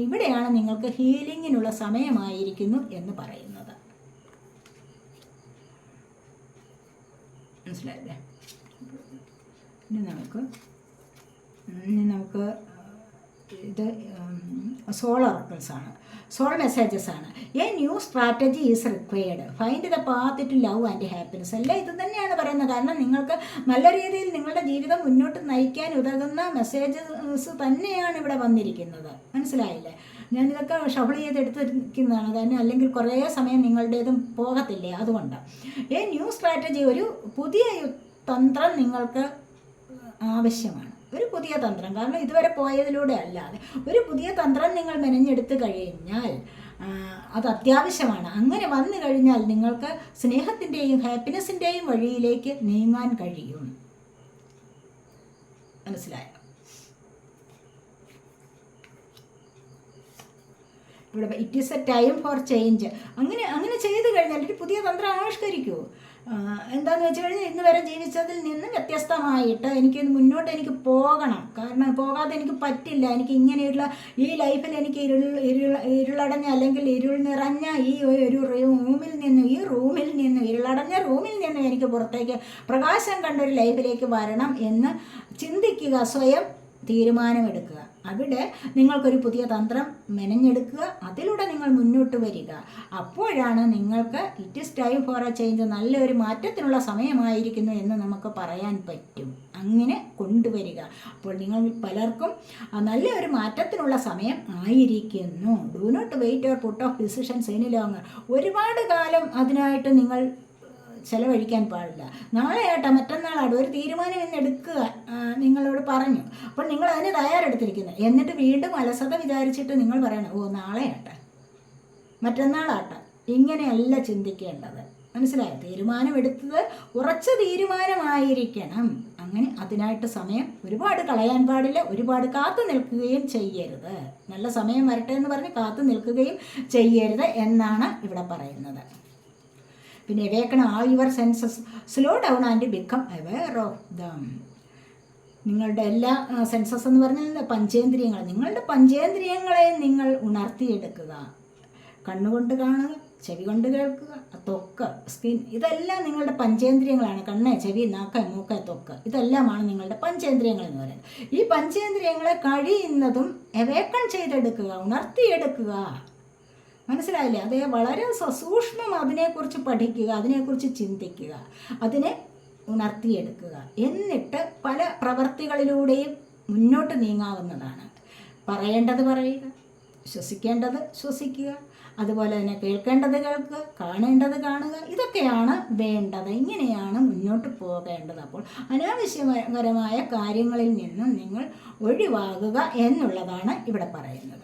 ഇവിടെയാണ് നിങ്ങൾക്ക് ഹീലിങ്ങിനുള്ള സമയമായിരിക്കുന്നു എന്ന് പറയുന്നത്. മനസ്സിലായില്ലേ? ഇനി നമുക്ക് ഇത് സോൾ ഓറക്കിൾസ് ആണ്, സോൾ മെസ്സേജസ് ആണ്. A new strategy is required, find the path to love and happiness. എല്ലാം ഇത് തന്നെയാണ് പറയുന്നത്. കാരണം നിങ്ങൾക്ക് നല്ല രീതിയിൽ നിങ്ങളുടെ ജീവിതം മുന്നോട്ട് നയിക്കാൻ ഉതകുന്ന മെസ്സേജസ് തന്നെയാണ് ഇവിടെ വന്നിരിക്കുന്നത്. മനസ്സിലായില്ലേ? ഞാനിതൊക്കെ ഷഫിൾ ചെയ്തെടുത്തിരിക്കുന്നതാണ്. കാരണം അല്ലെങ്കിൽ കുറേ സമയം നിങ്ങളുടേതും പോകത്തില്ലേ, അതുകൊണ്ട്. ന്യൂ സ്ട്രാറ്റജി, ഒരു പുതിയ തന്ത്രം നിങ്ങൾക്ക് ആവശ്യമാണ്. ഒരു പുതിയ തന്ത്രം, കാരണം ഇതുവരെ പോയതിലൂടെ അല്ലാതെ ഒരു പുതിയ തന്ത്രം നിങ്ങൾ മെനഞ്ഞെടുത്ത് കഴിഞ്ഞാൽ അത് അത്യാവശ്യമാണ്. അങ്ങനെ വന്നു കഴിഞ്ഞാൽ നിങ്ങൾക്ക് സ്നേഹത്തിൻ്റെയും ഹാപ്പിനെസ്സിൻ്റെയും വഴിയിലേക്ക് നീങ്ങാൻ കഴിയും. മനസ്സിലായോ? ഇവിടെ it is A time four change. അങ്ങനെ ചെയ്തു കഴിഞ്ഞാൽ ഒരു പുതിയ തന്ത്രം ആവിഷ്കരിക്കൂ. എന്താണെന്ന് വെച്ച് കഴിഞ്ഞാൽ ഇന്ന് വരെ ജീവിച്ചതിൽ നിന്ന് വ്യത്യസ്തമായിട്ട് എനിക്ക് മുന്നോട്ട് പോകണം. കാരണം പോകാതെ എനിക്ക് പറ്റില്ല. എനിക്ക് ഇങ്ങനെയുള്ള ഈ ലൈഫിൽ എനിക്ക് ഇരുളടഞ്ഞ അല്ലെങ്കിൽ ഇരുൾ നിറഞ്ഞ ഈ ഒരു റൂമിൽ നിന്ന് ഇരുളടഞ്ഞ റൂമിൽ നിന്ന് എനിക്ക് പുറത്തേക്ക് പ്രകാശം കണ്ടൊരു ലൈഫിലേക്ക് വരണം എന്ന് ചിന്തിക്കുക. സ്വയം തീരുമാനമെടുക്കുക. അവിടെ നിങ്ങൾക്കൊരു പുതിയ തന്ത്രം മെനഞ്ഞെടുക്കുക. അതിലൂടെ നിങ്ങൾ മുന്നോട്ട് വരിക. അപ്പോഴാണ് നിങ്ങൾക്ക് it is time for A change, നല്ലൊരു മാറ്റത്തിനുള്ള സമയമായിരിക്കുന്നു എന്ന് നമുക്ക് പറയാൻ പറ്റും. അങ്ങനെ കൊണ്ടുവരിക. അപ്പോൾ നിങ്ങൾ പലർക്കും നല്ലൊരു മാറ്റത്തിനുള്ള സമയം ആയിരിക്കുന്നു. Do not wait or put off decisions any longer. ഒരുപാട് കാലം അതിനായിട്ട് നിങ്ങൾ ചെലവഴിക്കാൻ പാടില്ല. നാളെ ആട്ടെ, മറ്റന്നാളാട്ടെ, ഒരു തീരുമാനം ഇന്ന് എടുക്കുക നിങ്ങളോട് പറഞ്ഞു. അപ്പോൾ നിങ്ങൾ അതിന് തയ്യാറെടുത്തിരിക്കുന്നത്. എന്നിട്ട് വീണ്ടും അലസത വിചാരിച്ചിട്ട് നിങ്ങൾ പറയണം, ഓ നാളെ ആട്ടെ, മറ്റന്നാളാട്ടെ. ഇങ്ങനെയല്ല ചിന്തിക്കേണ്ടത്. മനസ്സിലായോ? തീരുമാനമെടുത്തത് ഉറച്ച തീരുമാനമായിരിക്കണം. അങ്ങനെ അതിനായിട്ട് സമയം ഒരുപാട് കളയാൻ പാടില്ല. ഒരുപാട് കാത്തു നിൽക്കുകയും ചെയ്യരുത്. നല്ല സമയം വരട്ടെ എന്ന് പറഞ്ഞ് കാത്തു നിൽക്കുകയും ചെയ്യരുത് എന്നാണ് ഇവിടെ പറയുന്നത്. പിന്നെ awaken all your census, slow down and become aware of them. നിങ്ങളുടെ എല്ലാ സെൻസസ് എന്ന് പറഞ്ഞാൽ പഞ്ചേന്ദ്രിയങ്ങൾ, നിങ്ങളുടെ പഞ്ചേന്ദ്രിയങ്ങളെ നിങ്ങൾ ഉണർത്തിയെടുക്കുക. കണ്ണുകൊണ്ട് കാണുക, ചെവി കൊണ്ട് കേൾക്കുക, ത്വക്ക്, സ്കിൻ, ഇതെല്ലാം നിങ്ങളുടെ പഞ്ചേന്ദ്രിയങ്ങളാണ്. കണ്ണ്, ചെവി, നാക്ക്, മൂക്ക്, ത്വക്ക്, ഇതെല്ലാമാണ് നിങ്ങളുടെ പഞ്ചേന്ദ്രിയങ്ങൾ എന്ന് പറയുന്നത്. ഈ പഞ്ചേന്ദ്രിയങ്ങളെ കഴിയുന്നതും അവേക്കൺ ചെയ്തെടുക്കുക, ഉണർത്തിയെടുക്കുക. മനസ്സിലായില്ലേ? അതേ വളരെ സസൂക്ഷ്മം അതിനെക്കുറിച്ച് പഠിക്കുക, അതിനെക്കുറിച്ച് ചിന്തിക്കുക, അതിനെ ഉണർത്തിയെടുക്കുക. എന്നിട്ട് പല പ്രവർത്തികളിലൂടെയും മുന്നോട്ട് നീങ്ങാവുന്നതാണ്. പറയേണ്ടത് പറയുക, ശ്വസിക്കേണ്ടത് ശ്വസിക്കുക, അതുപോലെ തന്നെ കേൾക്കേണ്ടത് കേൾക്കുക, കാണേണ്ടത് കാണുക. ഇതൊക്കെയാണ് വേണ്ടത്. ഇങ്ങനെയാണ് മുന്നോട്ട് പോകേണ്ടത്. അപ്പോൾ അനാവശ്യകരമായ കാര്യങ്ങളിൽ നിന്നും നിങ്ങൾ ഒഴിവാകുക എന്നുള്ളതാണ് ഇവിടെ പറയുന്നത്.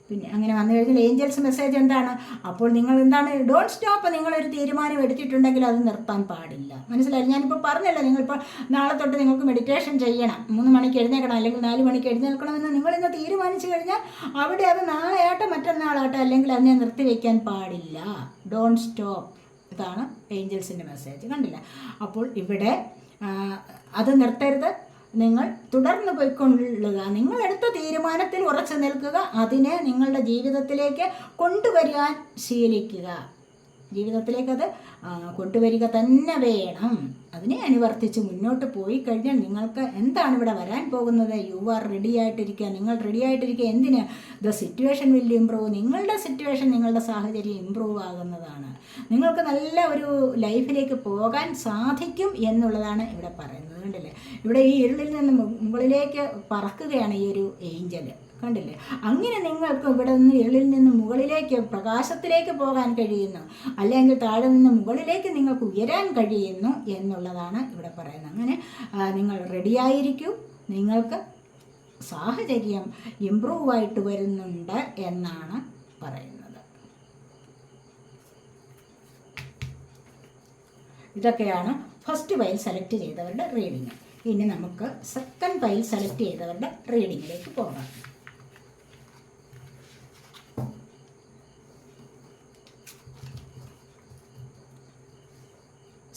പിന്നെ അങ്ങനെ വന്നു കഴിഞ്ഞാൽ ഏഞ്ചൽസ് മെസ്സേജ് എന്താണ്? അപ്പോൾ നിങ്ങൾ എന്താണ്? Don't stop. നിങ്ങളൊരു തീരുമാനം എടുത്തിട്ടുണ്ടെങ്കിൽ അത് നിർത്താൻ പാടില്ല. മനസ്സിലായി? ഞാനിപ്പോൾ പറഞ്ഞല്ലോ, നിങ്ങളിപ്പോൾ നാളെ തൊട്ട് നിങ്ങൾക്ക് മെഡിറ്റേഷൻ ചെയ്യണം, 3 മണിക്ക് എഴുന്നേൽക്കണം അല്ലെങ്കിൽ 4 മണിക്ക് എഴുന്നേൽക്കണമെന്ന് നിങ്ങളിന്ന് തീരുമാനിച്ചു കഴിഞ്ഞാൽ അവിടെ അത് നാളെയാട്ടെ മറ്റന്നാളാട്ടെ അല്ലെങ്കിൽ അതിനെ നിർത്തിവെക്കാൻ പാടില്ല. Don't stop. ഇതാണ് ഏഞ്ചൽസിൻ്റെ മെസ്സേജ്. കണ്ടില്ല? അപ്പോൾ ഇവിടെ അത് നിർത്തരുത്. നിങ്ങൾ തുടർന്ന് പോയിക്കൊള്ളുക. നിങ്ങളെടുത്ത തീരുമാനത്തിൽ ഉറച്ചു നിൽക്കുക. അതിനെ നിങ്ങളുടെ ജീവിതത്തിലേക്ക് കൊണ്ടുവരാൻ ശീലിക്കുക. ജീവിതത്തിലേക്കത് കൊണ്ടുവരിക തന്നെ വേണം. അതിനെ അനുവർത്തിച്ച് മുന്നോട്ട് പോയി കഴിഞ്ഞാൽ നിങ്ങൾക്ക് എന്താണ് ഇവിടെ വരാൻ പോകുന്നത്? യു ആർ റെഡി ആയിട്ടിരിക്കുക. നിങ്ങൾ റെഡി ആയിട്ടിരിക്കുക. എന്തിന്? The situation will improve. നിങ്ങളുടെ സിറ്റുവേഷൻ, നിങ്ങളുടെ സാഹചര്യം ഇംപ്രൂവ് ആകുന്നതാണ്. നിങ്ങൾക്ക് നല്ല ഒരു ലൈഫിലേക്ക് പോകാൻ സാധിക്കും എന്നുള്ളതാണ് ഇവിടെ പറയുന്നത്. കണ്ടില്ലേ? ഇവിടെ ഈ ഇരുളിൽ നിന്ന് മുകളിലേക്ക് പറക്കുകയാണ് ഈ ഒരു ഏഞ്ചൽ. കണ്ടില്ലേ? അങ്ങനെ നിങ്ങൾക്ക് ഇവിടെ നിന്ന് ഇരുളിൽ നിന്ന് മുകളിലേക്ക് പ്രകാശത്തിലേക്ക് പോകാൻ കഴിയുന്നു, അല്ലെങ്കിൽ താഴെ നിന്ന് മുകളിലേക്ക് നിങ്ങൾക്ക് ഉയരാൻ കഴിയുന്നു എന്നുള്ളതാണ് ഇവിടെ പറയുന്നത്. അങ്ങനെ നിങ്ങൾ റെഡിയായിരിക്കൂ. നിങ്ങൾക്ക് സാഹചര്യം ഇംപ്രൂവ് ആയിട്ട് വരുന്നുണ്ട് എന്നാണ് പറയുന്നത്. ഇതൊക്കെയാണ് ഫസ്റ്റ് പൈൽ സെലക്ട് ചെയ്തവരുടെ റീഡിങ്. ഇനി നമുക്ക് സെക്കൻഡ് പൈൽ സെലക്ട് ചെയ്തവരുടെ റീഡിങ്ങിലേക്ക് പോകാം.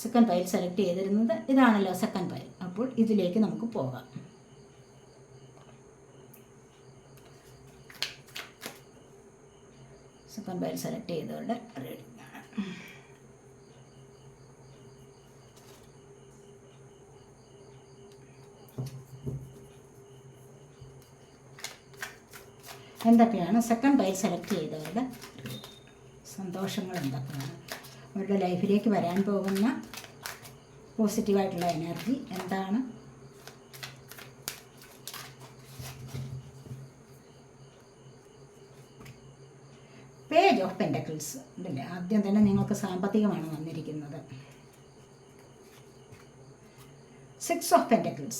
സെക്കൻഡ് പൈൽ സെലക്ട് ചെയ്തിരുന്നത് ഇതാണല്ലോ സെക്കൻഡ് പൈൽ. അപ്പോൾ ഇതിലേക്ക് നമുക്ക് പോകാം. സെക്കൻഡ് പൈൽ സെലക്ട് ചെയ്തവരുടെ റീഡിംഗ് ആണ്. എന്തൊക്കെയാണ് സെക്കൻഡ് പൈൽ സെലക്ട് ചെയ്തവരുടെ സന്തോഷങ്ങൾ എന്തൊക്കെയാണ്? അവരുടെ ലൈഫിലേക്ക് വരാൻ പോകുന്ന പോസിറ്റീവായിട്ടുള്ള എനർജി എന്താണ്? പേജ് ഓഫ് പെൻറ്റക്കിൾസ് ഉണ്ടല്ലേ? ആദ്യം തന്നെ നിങ്ങൾക്ക് സാമ്പത്തികമാണ് വന്നിരിക്കുന്നത്. 6 of Pentacles,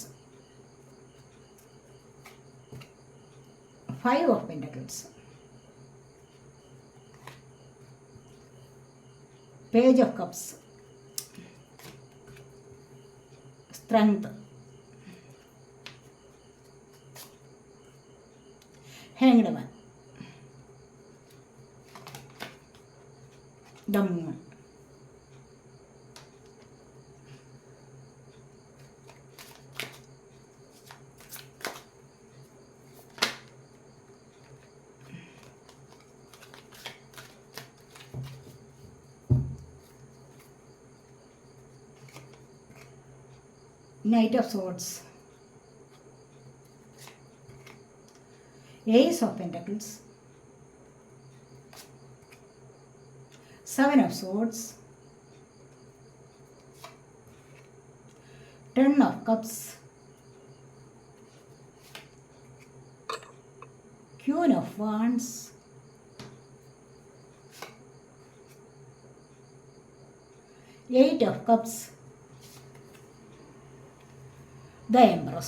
5 of Pentacles, Page of Cups, Strength, Hanged Man, the Moon, Knight of Swords, Ace of Pentacles, 7 of Swords, 10 of Cups, Queen of Wands, Eight of Cups, the Empress.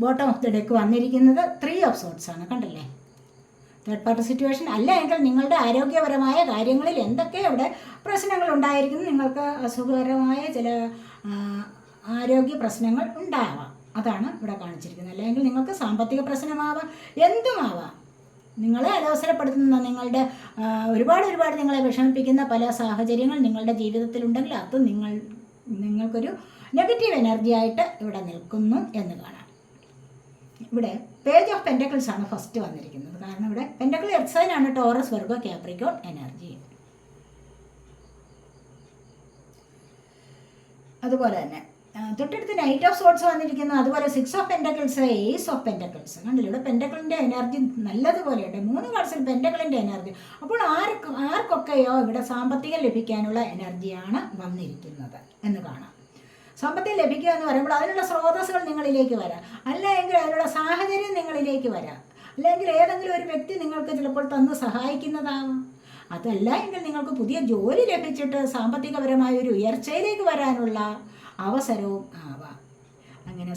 Bottom of the deck വന്നിരിക്കുന്നത് 3 of sorts ആണ്. കണ്ടല്ലേ? Third party situation അല്ല എങ്കിൽ നിങ്ങളുടെ ആരോഗ്യപരമായ കാര്യങ്ങളിൽ എന്തൊക്കെ ഇവിടെ പ്രശ്നങ്ങൾ ഉണ്ടായിരിക്കുന്നു, നിങ്ങൾക്ക് അസുഖകരമായ ചില ആരോഗ്യ പ്രശ്നങ്ങൾ ഉണ്ടാവാം. അതാണ് ഇവിടെ കാണിച്ചിരിക്കുന്നത്. അല്ലെങ്കിൽ നിങ്ങൾക്ക് സാമ്പത്തിക പ്രശ്നമാവാം, എന്തുമാവാം. നിങ്ങളെ അലോസരപ്പെടുത്തുന്ന, നിങ്ങളുടെ ഒരുപാട് നിങ്ങളെ വിഷമിപ്പിക്കുന്ന പല സാഹചര്യങ്ങൾ നിങ്ങളുടെ ജീവിതത്തിലുണ്ടെങ്കിൽ അത് നിങ്ങൾക്കൊരു നെഗറ്റീവ് എനർജി ആയിട്ട് ഇവിടെ നിൽക്കുന്നു എന്ന് കാണാം. ഇവിടെ പേജ് ഓഫ് പെൻറ്റക്കിൾസ് ആണ് ഫസ്റ്റ് വന്നിരിക്കുന്നത്. കാരണം ഇവിടെ പെൻറ്റക്കിൾ എർത്ത് സൈൻ ആണ്, ടോറസ്, വെർഗോ, കാപ്രിക്കോൺ എനർജി. അതുപോലെ തന്നെ തൊട്ടടുത്ത് നൈറ്റ് ഓഫ് സോർട്സ് വന്നിരിക്കുന്നു. അതുപോലെ 6 of pentacles, ace of pentacles. കണ്ടില്ല? ഇവിടെ പെൻറ്റക്കിളിൻ്റെ എനർജി നല്ലതുപോലെയുണ്ട്. 3 കാർഡ്സിൽ പെൻറ്റക്കിളിൻ്റെ എനർജി. അപ്പോൾ ആർക്കൊക്കെയോ ഇവിടെ സാമ്പത്തികം ലഭിക്കാനുള്ള എനർജിയാണ് വന്നിരിക്കുന്നത് എന്ന് കാണാം. സാമ്പത്തികം ലഭിക്കുക എന്ന് പറയുമ്പോൾ അതിനുള്ള സ്രോതസ്സുകൾ നിങ്ങളിലേക്ക് വരാം, അല്ലെങ്കിൽ അതിനുള്ള സാഹചര്യം നിങ്ങളിലേക്ക് വരാം, അല്ലെങ്കിൽ ഏതെങ്കിലും ഒരു വ്യക്തി നിങ്ങൾക്ക് ചിലപ്പോൾ തന്ന് സഹായിക്കുന്നതാവാം. അതല്ല എങ്കിൽ നിങ്ങൾക്ക് പുതിയ ജോലി ലഭിച്ചിട്ട് സാമ്പത്തികപരമായ ഒരു ഉയർച്ചയിലേക്ക് വരാനുള്ള അവസരവും ആവാം. അങ്ങനെ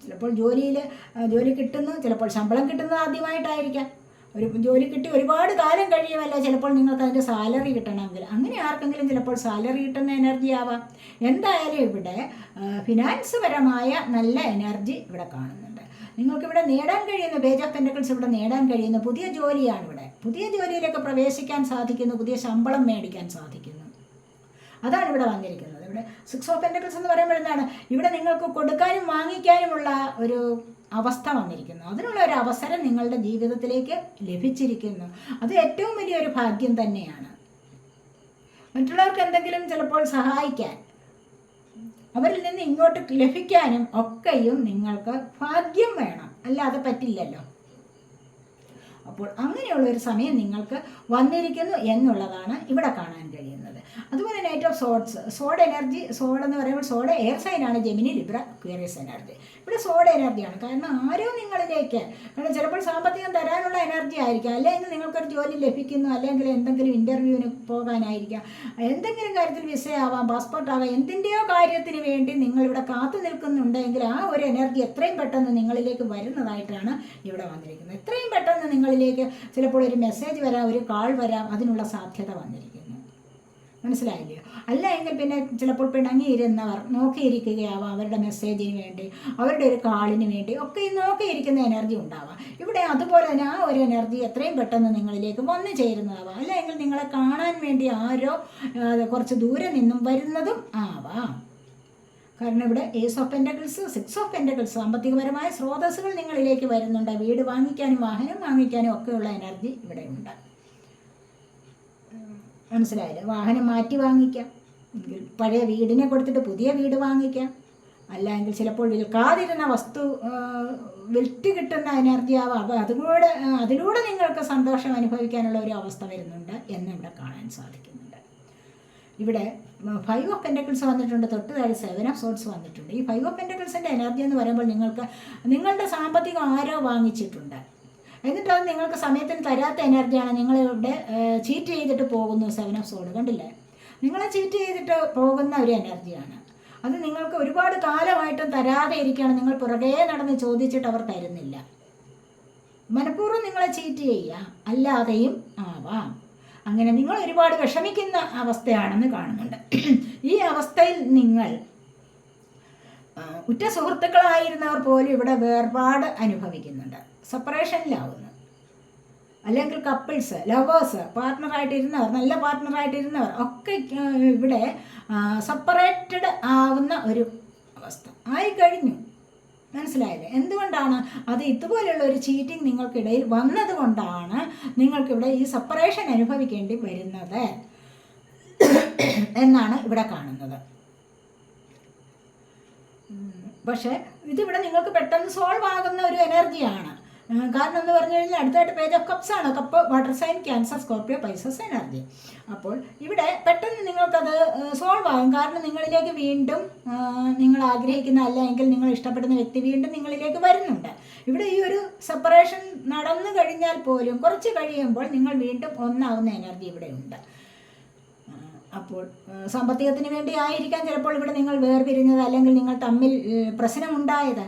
ചിലപ്പോൾ ജോലി കിട്ടുന്നു, ചിലപ്പോൾ ശമ്പളം കിട്ടുന്നത് ആദ്യമായിട്ടായിരിക്കാം. ഒരു ജോലി കിട്ടി ഒരുപാട് കാലം കഴിയുമല്ല ചിലപ്പോൾ നിങ്ങൾക്ക് അതിൻ്റെ സാലറി കിട്ടണമെങ്കിൽ. അങ്ങനെ ആർക്കെങ്കിലും ചിലപ്പോൾ സാലറി കിട്ടുന്ന എനർജി ആവാം. എന്തായാലും ഇവിടെ ഫിനാൻസ് പരമായ നല്ല എനർജി ഇവിടെ കാണുന്നുണ്ട്. നിങ്ങൾക്കിവിടെ നേടാൻ കഴിയുന്ന പേജ് ഓഫ് പെൻറ്റക്കിൾസ് ഇവിടെ നേടാൻ കഴിയുന്ന പുതിയ ജോലിയാണ്. ഇവിടെ പുതിയ ജോലിയിലൊക്കെ പ്രവേശിക്കാൻ സാധിക്കുന്നു, പുതിയ ശമ്പളം മേടിക്കാൻ സാധിക്കുന്നു. അതാണ് ഇവിടെ വന്നിരിക്കുന്നത്. ഇവിടെ 6 ഓഫ് പെൻറ്റക്കിൾസ് എന്ന് പറയുമ്പോൾ എന്താണ്? ഇവിടെ നിങ്ങൾക്ക് കൊടുക്കാനും വാങ്ങിക്കാനുമുള്ള ഒരു അവസ്ഥ വന്നിരിക്കുന്നു. അതിനുള്ള ഒരു അവസരം നിങ്ങളുടെ ജീവിതത്തിലേക്ക് ലഭിച്ചിരിക്കുന്നു. അത് ഏറ്റവും വലിയൊരു ഭാഗ്യം തന്നെയാണ്. മറ്റുള്ളവർക്ക് എന്തെങ്കിലും ചിലപ്പോൾ സഹായിക്കാൻ, അവരിൽ നിന്ന് ഇങ്ങോട്ട് ലഭിക്കാനും ഒക്കെയും നിങ്ങൾക്ക് ഭാഗ്യം വേണം, അല്ലാതെ പറ്റില്ലല്ലോ. അപ്പോൾ അങ്ങനെയുള്ളൊരു സമയം നിങ്ങൾക്ക് വന്നിരിക്കുന്നു എന്നുള്ളതാണ് ഇവിടെ കാണാൻ കഴിയുന്നത്. അതുപോലെ knight of swords, sword energy. Sword എന്ന് പറയുമ്പോൾ സോഡ് എയർ സൈനാണ്, ജെമിനി, ലിബ്ര, അക്വേറിയസ് എനർജി. ഇവിടെ സോഡ് എനർജിയാണ്. കാരണം ആരോ നിങ്ങളിലേക്ക്, കാരണം ചിലപ്പോൾ സാമ്പത്തികം തരാനുള്ള എനർജി ആയിരിക്കാം, അല്ലെങ്കിൽ നിങ്ങൾക്കൊരു ജോലി ലഭിക്കുന്നു, അല്ലെങ്കിൽ എന്തെങ്കിലും ഇൻ്റർവ്യൂവിന് പോകാനായിരിക്കാം, എന്തെങ്കിലും കാര്യത്തിൽ വിസയാവാം, പാസ്പോർട്ടാവാം, എന്തിൻ്റെയോ കാര്യത്തിന് വേണ്ടി നിങ്ങളിവിടെ കാത്തു നിൽക്കുന്നുണ്ടെങ്കിൽ ആ ഒരു എനർജി എത്രയും പെട്ടെന്ന് നിങ്ങളിലേക്ക് വരുന്നതായിട്ടാണ് ഇവിടെ വന്നിരിക്കുന്നത്. എത്രയും പെട്ടെന്ന് നിങ്ങളിലേക്ക് ചിലപ്പോൾ ഒരു മെസ്സേജ് വരാം, ഒരു കാൾ വരാം, അതിനുള്ള സാധ്യത വന്നിരിക്കുന്നു. മനസ്സിലായില്ലയോ? അല്ല എങ്കിൽ പിന്നെ ചിലപ്പോൾ പിണങ്ങിയിരുന്നവർ നോക്കിയിരിക്കുകയാവാം, അവരുടെ മെസ്സേജിന് വേണ്ടി, അവരുടെ ഒരു കാളിന് വേണ്ടി ഒക്കെ ഈ നോക്കിയിരിക്കുന്ന എനർജി ഉണ്ടാവാം. ഇവിടെ അതുപോലെ തന്നെ ആ ഒരു എനർജി എത്രയും പെട്ടെന്ന് നിങ്ങളിലേക്ക് വന്നു ചേരുന്നതാവാം. അല്ലെങ്കിൽ നിങ്ങളെ കാണാൻ വേണ്ടി ആരോ കുറച്ച് ദൂരെ നിന്നും വരുന്നതും ആവാം. കാരണം ഇവിടെ ace of pentacles, 6 of pentacles, സാമ്പത്തികപരമായ സ്രോതസ്സുകൾ നിങ്ങളിലേക്ക് വരുന്നുണ്ട്. വീട് വാങ്ങിക്കാനും വാഹനം വാങ്ങിക്കാനും ഒക്കെയുള്ള എനർജി ഇവിടെ ഉണ്ട്. മനസ്സിലായില്ലേ? വാഹനം മാറ്റി വാങ്ങിക്കാം, പഴയ വീടിനെ കൊടുത്തിട്ട് പുതിയ വീട് വാങ്ങിക്കാം, അല്ലെങ്കിൽ ചിലപ്പോൾ വിൽക്കാതിരുന്ന വസ്തു വിൽറ്റ് കിട്ടുന്ന എനർജി ആവാം. അപ്പോൾ അതിലൂടെ നിങ്ങൾക്ക് സന്തോഷം അനുഭവിക്കാനുള്ള ഒരു അവസ്ഥ വരുന്നുണ്ട് എന്നിവിടെ കാണാൻ സാധിക്കുന്നുണ്ട്. ഇവിടെ 5 ഓഫ് പെൻറ്റക്കിൾസ് വന്നിട്ടുണ്ട്, തൊട്ട് താഴെ 7 ഓഫ് സോഡ്സ് വന്നിട്ടുണ്ട്. ഈ 5 ഓഫ് പെൻറ്റക്കിൾസിൻ്റെ എനർജി എന്ന് പറയുമ്പോൾ നിങ്ങളുടെ സാമ്പത്തികം ആരോ വാങ്ങിച്ചിട്ടുണ്ട്, എന്നിട്ട് അത് നിങ്ങൾക്ക് സമയത്തിന് തരാത്ത എനർജിയാണ്. നിങ്ങളിവിടെ ചീറ്റ് ചെയ്തിട്ട് പോകുന്നു. 7 ഓഫ് സോഡ് കണ്ടില്ലേ, നിങ്ങളെ ചീറ്റ് ചെയ്തിട്ട് പോകുന്ന ഒരു എനർജിയാണ്. അത് നിങ്ങൾക്ക് ഒരുപാട് കാലമായിട്ടും തരാതെ ഇരിക്കുകയാണ്. നിങ്ങൾ പുറകെ നടന്ന് ചോദിച്ചിട്ട് അവർ തരുന്നില്ല. മനഃപൂർവ്വം നിങ്ങളെ ചീറ്റ് ചെയ്യുക, അല്ലാതെയും ആവാം. അങ്ങനെ നിങ്ങൾ ഒരുപാട് വിഷമിക്കുന്ന അവസ്ഥയാണെന്ന് കാണുന്നുണ്ട്. ഈ അവസ്ഥയിൽ നിങ്ങൾ ഉറ്റ സുഹൃത്തുക്കളായിരുന്നവർ പോലും ഇവിടെ വേർപാട് അനുഭവിക്കുന്നുണ്ട്, സെപ്പറേഷനിലാവുന്നു. അല്ലെങ്കിൽ കപ്പിൾസ്, ലവേഴ്സ്, പാർട്ട്ണറായിട്ടിരുന്നവർ, നല്ല പാർട്ട്ണറായിട്ടിരുന്നവർ ഒക്കെ ഇവിടെ സെപ്പറേറ്റഡ് ആവുന്ന ഒരു അവസ്ഥ ആയിക്കഴിഞ്ഞു. മനസ്സിലായില്ലേ? എന്തുകൊണ്ടാണ്? അത് ഇതുപോലെയുള്ള ഒരു ചീറ്റിംഗ് നിങ്ങൾക്കിടയിൽ വന്നതുകൊണ്ടാണ് നിങ്ങൾക്കിവിടെ ഈ സെപ്പറേഷൻ അനുഭവിക്കേണ്ടി വരുന്നത് എന്നാണ് ഇവിടെ കാണുന്നത്. പക്ഷേ ഇതിവിടെ നിങ്ങൾക്ക് പെട്ടെന്ന് സോൾവ് ആകുന്ന ഒരു എനർജിയാണ്. കാരണം എന്ന് പറഞ്ഞു കഴിഞ്ഞാൽ അടുത്തായിട്ട് പേജ് ഓഫ് കപ്സ് ആണ്. Cup, water sign, Cancer, Scorpio, Pisces energy. അപ്പോൾ ഇവിടെ പെട്ടെന്ന് നിങ്ങൾക്കത് സോൾവ് ആകും. കാരണം നിങ്ങളിലേക്ക് വീണ്ടും നിങ്ങൾ ആഗ്രഹിക്കുന്ന, അല്ലെങ്കിൽ നിങ്ങൾ ഇഷ്ടപ്പെടുന്ന വ്യക്തി വീണ്ടും നിങ്ങളിലേക്ക് വരുന്നുണ്ട്. ഇവിടെ ഈ ഒരു സെപ്പറേഷൻ നടന്നു കഴിഞ്ഞാൽ പോലും കുറച്ച് കഴിയുമ്പോൾ നിങ്ങൾ വീണ്ടും ഒന്നാവുന്ന എനർജി ഇവിടെ ഉണ്ട്. അപ്പോൾ സാമ്പത്തികത്തിന് വേണ്ടി ആയിരിക്കാം ചിലപ്പോൾ ഇവിടെ നിങ്ങൾ വേർപിരിഞ്ഞത്, അല്ലെങ്കിൽ നിങ്ങൾ തമ്മിൽ പ്രശ്നമുണ്ടായത്.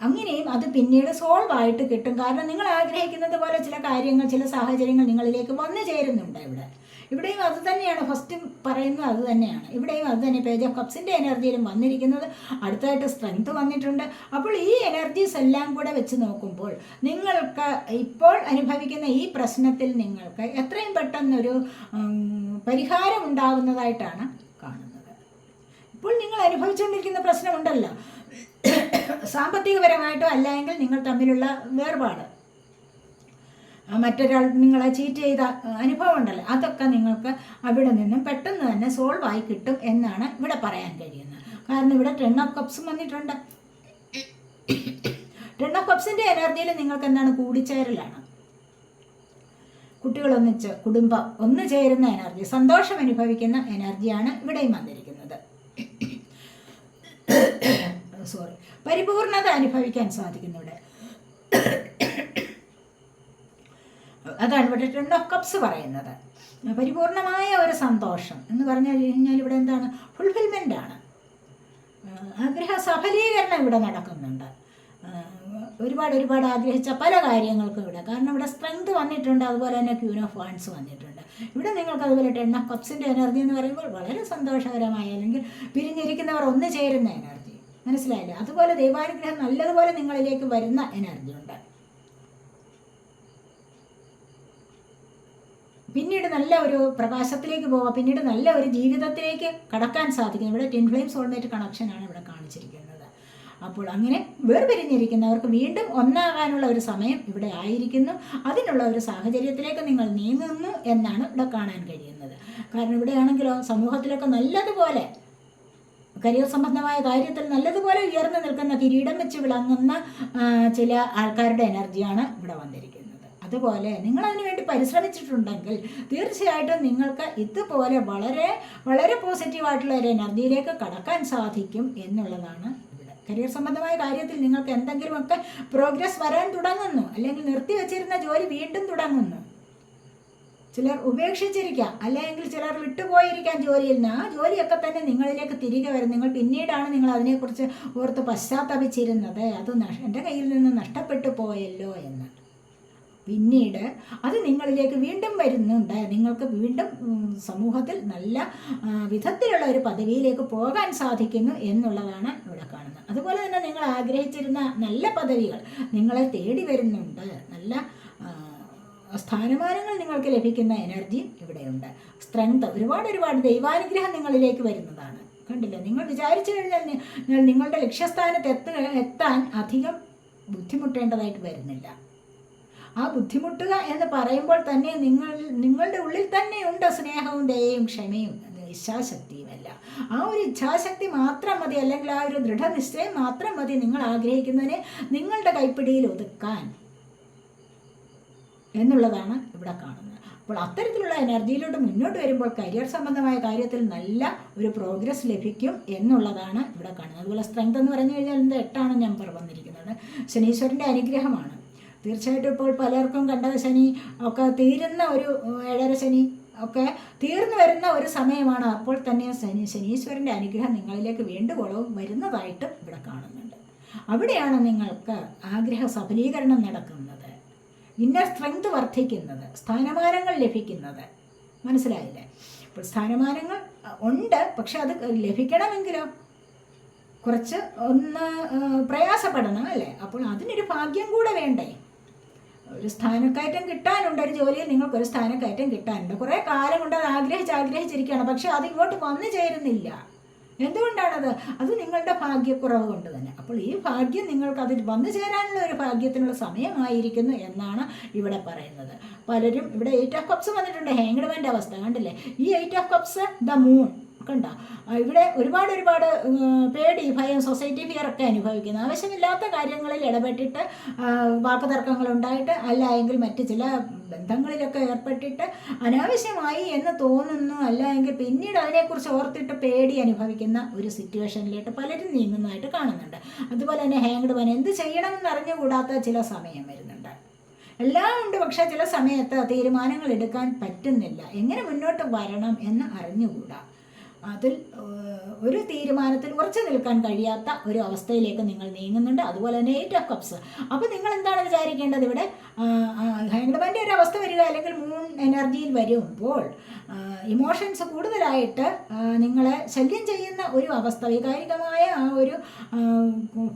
അങ്ങനെയും അത് പിന്നീട് സോൾവ് ആയിട്ട് കിട്ടും. കാരണം നിങ്ങൾ ആഗ്രഹിക്കുന്നത് പോലെ ചില കാര്യങ്ങൾ, ചില സാഹചര്യങ്ങൾ നിങ്ങളിലേക്ക് വന്നു ചേരുന്നുണ്ട്. ഇവിടെയും അത് തന്നെയാണ്, ഫസ്റ്റ് പറയുന്നത് അത് തന്നെയാണ്. ഇവിടെയും അത് തന്നെ പേജ് ഓഫ് കപ്സിൻ്റെ എനർജിയിലും വന്നിരിക്കുന്നത്. അടുത്തായിട്ട് സ്ട്രെങ്ത് വന്നിട്ടുണ്ട്. അപ്പോൾ ഈ എനർജീസ് എല്ലാം കൂടെ വെച്ച് നോക്കുമ്പോൾ നിങ്ങൾക്ക് ഇപ്പോൾ അനുഭവിക്കുന്ന ഈ പ്രശ്നത്തിൽ നിങ്ങൾക്ക് എത്രയും പെട്ടെന്നൊരു പരിഹാരം ഉണ്ടാകുന്നതായിട്ടാണ് കാണുന്നത്. ഇപ്പോൾ നിങ്ങൾ അനുഭവിച്ചുകൊണ്ടിരിക്കുന്ന പ്രശ്നമുണ്ടല്ലോ, സാമ്പത്തികപരമായിട്ടോ അല്ലെങ്കിൽ നിങ്ങൾ തമ്മിലുള്ള വേർപാട്, മറ്റൊരാൾ നിങ്ങളെ ചീറ്റ് ചെയ്ത അനുഭവം ഉണ്ടല്ലോ, അതൊക്കെ നിങ്ങൾക്ക് അവിടെ നിന്നും പെട്ടെന്ന് തന്നെ സോൾവ് ആയി കിട്ടും എന്നാണ് ഇവിടെ പറയാൻ കഴിയുന്നത്. കാരണം ഇവിടെ 10 ഓഫ് കപ്സും വന്നിട്ടുണ്ട്. 10 ഓഫ് കപ്സിൻ്റെ എനർജിയിൽ നിങ്ങൾക്ക് എന്താണ്? കൂടിച്ചേരലാണ്. കുട്ടികളൊന്നിച്ച്, കുടുംബം ഒന്ന് ചേരുന്ന എനർജി, സന്തോഷം അനുഭവിക്കുന്ന എനർജിയാണ് ഇവിടെയും വന്നിരിക്കുന്നത്. പരിപൂർണത അനുഭവിക്കാൻ സാധിക്കുന്നുണ്ട്. അതാണ് ഇവിടെ 10 ഓഫ് കപ്സ് പറയുന്നത്. പരിപൂർണമായ ഒരു സന്തോഷം എന്ന് പറഞ്ഞു കഴിഞ്ഞാൽ ഇവിടെ എന്താണ്? ഫുൾഫിൽമെൻ്റ് ആണ്. ആഗ്രഹ സഫലീകരണം ഇവിടെ നടക്കുന്നുണ്ട്. ഒരുപാട് ആഗ്രഹിച്ച പല കാര്യങ്ങൾക്കും ഇവിടെ. കാരണം ഇവിടെ സ്ട്രെങ്ത് വന്നിട്ടുണ്ട്, അതുപോലെ തന്നെ ക്യൂൻ ഓഫ് വാൻഡ്സ് വന്നിട്ടുണ്ട്. ഇവിടെ നിങ്ങൾക്ക് അതുപോലെ 10 ഓഫ് കപ്സിൻ്റെ എനർജി എന്ന് പറയുമ്പോൾ വളരെ സന്തോഷകരമായ, അല്ലെങ്കിൽ പിരിഞ്ഞിരിക്കുന്നവർ ഒന്ന് ചേരുന്ന എനർജി. മനസ്സിലായില്ലേ? അതുപോലെ ദൈവാനുഗ്രഹം നല്ലതുപോലെ നിങ്ങളിലേക്ക് വരുന്ന എനർജി ഉണ്ട്. പിന്നീട് നല്ല ഒരു പ്രകാശത്തിലേക്ക് പോവുക, പിന്നീട് നല്ല ഒരു ജീവിതത്തിലേക്ക് കടക്കാൻ സാധിക്കും. ഇവിടെ ട്വിൻ ഫ്ലെയിം സോൾമേറ്റ് കണക്ഷനാണ് ഇവിടെ കാണിച്ചിരിക്കുന്നത്. അപ്പോൾ അങ്ങനെ വേർപിരിഞ്ഞിരിക്കുന്നവർക്ക് വീണ്ടും ഒന്നാകാനുള്ള ഒരു സമയം ഇവിടെ ആയിരിക്കുന്നു. അതിനുള്ള ഒരു സാഹചര്യത്തിലേക്ക് നിങ്ങൾ നീങ്ങുന്നു എന്നാണ് ഇവിടെ കാണാൻ കഴിയുന്നത്. കാരണം ഇവിടെയാണെങ്കിലോ സമൂഹത്തിലൊക്കെ നല്ലതുപോലെ കരിയർ സംബന്ധമായ കാര്യത്തിൽ നല്ലതുപോലെ ഉയർന്നു നിൽക്കുന്ന, കിരീടം വെച്ച് വിളങ്ങുന്ന ചില ആൾക്കാരുടെ എനർജിയാണ് ഇവിടെ വന്നിരിക്കുന്നത്. അതുപോലെ നിങ്ങൾ അതിനു വേണ്ടി പരിശ്രമിച്ചിട്ടുണ്ടെങ്കിൽ തീർച്ചയായിട്ടും നിങ്ങൾക്ക് ഇതുപോലെ വളരെ പോസിറ്റീവായിട്ടുള്ള ഒരു എനർജിയിലേക്ക് കടക്കാൻ സാധിക്കും എന്നുള്ളതാണ് ഇവിടെ. കരിയർ സംബന്ധമായ കാര്യത്തിൽ നിങ്ങൾക്ക് എന്തെങ്കിലുമൊക്കെ പ്രോഗ്രസ് വരാൻ തുടങ്ങുന്നു, അല്ലെങ്കിൽ നിർത്തിവെച്ചിരുന്ന ജോലി വീണ്ടും തുടങ്ങുന്നു. ചിലർ ഉപേക്ഷിച്ചിരിക്കാം, അല്ലെങ്കിൽ ചിലർ വിട്ടുപോയിരിക്കാം ജോലിയിൽ നിന്ന്. ആ ജോലിയൊക്കെ തന്നെ നിങ്ങളിലേക്ക് തിരികെ വരും. നിങ്ങൾ പിന്നീടാണ് നിങ്ങൾ അതിനെക്കുറിച്ച് ഓർത്ത് പശ്ചാത്തപിച്ചിരുന്നത്, അത് എൻ്റെ കയ്യിൽ നിന്ന് നഷ്ടപ്പെട്ടു പോയല്ലോ എന്ന്. പിന്നീട് അത് നിങ്ങളിലേക്ക് വീണ്ടും വരുന്നുണ്ട്. നിങ്ങൾക്ക് വീണ്ടും സമൂഹത്തിൽ നല്ല വിധത്തിലുള്ള ഒരു പദവിയിലേക്ക് പോകാൻ സാധിക്കുന്നു എന്നുള്ളതാണ് ഇവിടെ കാണുന്നത്. അതുപോലെ തന്നെ നിങ്ങൾ ആഗ്രഹിച്ചിരുന്ന നല്ല പദവികൾ നിങ്ങളെ തേടി വരുന്നുണ്ട്. നല്ല സ്ഥാനമാനങ്ങൾ നിങ്ങൾക്ക് ലഭിക്കുന്ന എനർജി ഇവിടെയുണ്ട്. സ്ട്രെങ്ത്, ഒരുപാട് ദൈവാനുഗ്രഹം നിങ്ങളിലേക്ക് വരുന്നതാണ്. കണ്ടില്ലേ? നിങ്ങൾ വിചാരിച്ചു കഴിഞ്ഞാൽ നിങ്ങളുടെ ലക്ഷ്യസ്ഥാനത്ത് എത്താൻ അധികം ബുദ്ധിമുട്ടേണ്ടതായിട്ട് വരുന്നില്ല. ആ ബുദ്ധിമുട്ടുക എന്ന് പറയുമ്പോൾ തന്നെ നിങ്ങളുടെ ഉള്ളിൽ തന്നെയുണ്ട് സ്നേഹവും ദയയും ക്ഷമയും ഇച്ഛാശക്തിയുമല്ല. ആ ഒരു ഇച്ഛാശക്തി മാത്രം മതി, അല്ലെങ്കിൽ ആ ഒരു ദൃഢനിശ്ചയം മാത്രം മതി നിങ്ങൾ ആഗ്രഹിക്കുന്നതിനെ നിങ്ങളുടെ കൈപ്പിടിയിൽ ഒതുക്കാൻ എന്നുള്ളതാണ് ഇവിടെ കാണുന്നത്. അപ്പോൾ അത്തരത്തിലുള്ള എനർജിയിലോട്ട് മുന്നോട്ട് വരുമ്പോൾ കരിയർ സംബന്ധമായ കാര്യത്തിൽ നല്ല ഒരു പ്രോഗ്രസ് ലഭിക്കും എന്നുള്ളതാണ് ഇവിടെ കാണുന്നത്. അതുപോലെ സ്ട്രെങ്ത് എന്ന് പറഞ്ഞു കഴിഞ്ഞാൽ 8 നമ്പർ വന്നിരിക്കുന്നത് ശനീശ്വരൻ്റെ അനുഗ്രഹമാണ്. തീർച്ചയായിട്ടും ഇപ്പോൾ പലർക്കും കണ്ടകശനി ഒക്കെ തീരുന്ന ഒരു 7.5 ശനി ഒക്കെ തീർന്നു വരുന്ന ഒരു സമയമാണ്. അപ്പോൾ തന്നെ ശനീശ്വരൻ്റെ അനുഗ്രഹം നിങ്ങളിലേക്ക് വേണ്ടുവോളവും വരുന്നതായിട്ട് ഇവിടെ കാണുന്നുണ്ട്. അവിടെയാണ് നിങ്ങൾക്ക് ആഗ്രഹ സഫലീകരണം നടക്കുന്നത്, ഇന്നർ സ്ട്രെങ്ത് വർദ്ധിക്കുന്നത്, സ്ഥാനമാനങ്ങൾ ലഭിക്കുന്നത്. മനസ്സിലായില്ലേ? അപ്പോൾ സ്ഥാനമാനങ്ങൾ ഉണ്ട്, പക്ഷെ അത് ലഭിക്കണമെങ്കിലോ കുറച്ച് ഒന്ന് പ്രയാസപ്പെടണം അല്ലേ? അപ്പോൾ അതിനൊരു ഭാഗ്യം കൂടെ വേണ്ടേ? ഒരു സ്ഥാനക്കയറ്റം കിട്ടാനുണ്ട്, ഒരു ജോലിയിൽ നിങ്ങൾക്കൊരു സ്ഥാനക്കയറ്റം കിട്ടാനുണ്ട്. കുറേ കാലം കൊണ്ട് അത് ആഗ്രഹിച്ചിരിക്കുകയാണ്, പക്ഷെ അത് ഇങ്ങോട്ട് വന്നു ചേരുന്നില്ല. എന്തുകൊണ്ടാണത്? അത് നിങ്ങളുടെ ഭാഗ്യക്കുറവ് കൊണ്ട് തന്നെ. അപ്പോൾ ഈ ഭാഗ്യം നിങ്ങൾക്ക് അതിൽ വന്നു ചേരാനുള്ള ഒരു ഭാഗ്യത്തിനുള്ള സമയമായിരിക്കുന്നു എന്നാണ് ഇവിടെ പറയുന്നത്. പലരും ഇവിടെ 8 ഓഫ് കപ്സ് വന്നിട്ടുണ്ട്, ഹാങ്ഡ് മാൻ്റെ അവസ്ഥ കണ്ടില്ലേ? ഈ 8 ഓഫ് കപ്സ് ദ മൂൺ കണ്ട. ഇവിടെ ഒരുപാട് പേടി, ഭയം, സൊസൈറ്റി ഫിയർ ഒക്കെ അനുഭവിക്കുന്നു. ആവശ്യമില്ലാത്ത കാര്യങ്ങളിൽ ഇടപെട്ടിട്ട് വാക്കുതർക്കങ്ങൾ ഉണ്ടായിട്ട്, അല്ല എങ്കിൽ മറ്റ് ചില ബന്ധങ്ങളിലൊക്കെ ഏർപ്പെട്ടിട്ട് അനാവശ്യമായി എന്ന് തോന്നുന്നു, അല്ല എങ്കിൽ പിന്നീട് അതിനെക്കുറിച്ച് ഓർത്തിട്ട് പേടി അനുഭവിക്കുന്ന ഒരു സിറ്റുവേഷനിലേക്ക് പലരും നീങ്ങുന്നതായിട്ട് കാണുന്നുണ്ട്. അതുപോലെ തന്നെ ഹാങ്ഡ് മാൻ എന്ത് ചെയ്യണമെന്ന് അറിഞ്ഞുകൂടാത്ത ചില സമയം വരുന്നുണ്ട്. എല്ലാം ഉണ്ട്, പക്ഷേ ചില സമയത്ത് തീരുമാനങ്ങൾ എടുക്കാൻ പറ്റുന്നില്ല, എങ്ങനെ മുന്നോട്ട് വരണം എന്ന് അറിഞ്ഞുകൂടാ. അതിൽ ഒരു തീരുമാനത്തിൽ ഉറച്ചു നിൽക്കാൻ കഴിയാത്ത ഒരു അവസ്ഥയിലേക്ക് നിങ്ങൾ നീങ്ങുന്നുണ്ട്. അതുപോലെ തന്നെ 8 ഓഫ് കപ്സ്. അപ്പോൾ നിങ്ങൾ എന്താണ് വിചാരിക്കേണ്ടത്? ഇവിടെ ഹാങ്ഡ് മാൻ്റെ ഒരു അവസ്ഥ വരിക, അല്ലെങ്കിൽ മൂൺ എനർജിയിൽ വരുമ്പോൾ ഇമോഷൻസ് കൂടുതലായിട്ട് നിങ്ങളെ ശല്യം ചെയ്യുന്ന ഒരു അവസ്ഥ, വൈകാരികമായ ആ ഒരു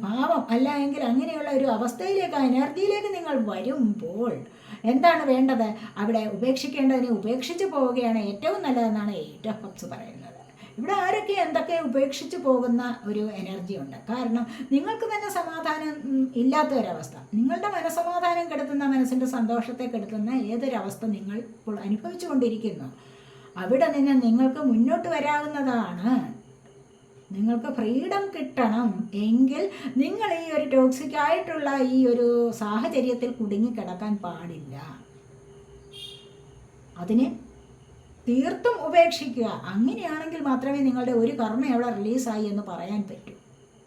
ഭാവം, അല്ല എങ്കിൽ അങ്ങനെയുള്ള ഒരു അവസ്ഥയിലേക്ക്, എനർജിയിലേക്ക് നിങ്ങൾ വരുമ്പോൾ എന്താണ് വേണ്ടത്? അവിടെ ഉപേക്ഷിക്കേണ്ടതിനെ ഉപേക്ഷിച്ച് പോവുകയാണ് ഏറ്റവും നല്ലതെന്നാണ് 8 ഓഫ് കപ്സ് പറയുന്നത്. ഇവിടെ ആരൊക്കെ എന്തൊക്കെ ഉപേക്ഷിച്ച് പോകുന്ന ഒരു എനർജി ഉണ്ട്. കാരണം നിങ്ങൾക്ക് തന്നെ സമാധാനം ഇല്ലാത്ത ഒരവസ്ഥ, നിങ്ങളുടെ മനസ്സമാധാനം കെടുത്തുന്ന, മനസ്സിൻ്റെ സന്തോഷത്തെ കെടുത്തുന്ന ഏതൊരവസ്ഥ നിങ്ങൾ ഇപ്പോൾ അനുഭവിച്ചു കൊണ്ടിരിക്കുന്നു, അവിടെ നിന്ന് നിങ്ങൾക്ക് മുന്നോട്ട് വരാവുന്നതാണ്. നിങ്ങൾക്ക് ഫ്രീഡം കിട്ടണം എങ്കിൽ നിങ്ങൾ ഈ ഒരു ടോക്സിക് ആയിട്ടുള്ള ഈ ഒരു സാഹചര്യത്തിൽ കുടുങ്ങിക്കിടക്കാൻ പാടില്ല. അതിനെ തീർത്തും ഉപേക്ഷിക്കുക. അങ്ങനെയാണെങ്കിൽ മാത്രമേ നിങ്ങളുടെ ഒരു കർമ്മ അവിടെ റിലീസായി എന്ന് പറയാൻ പറ്റൂ.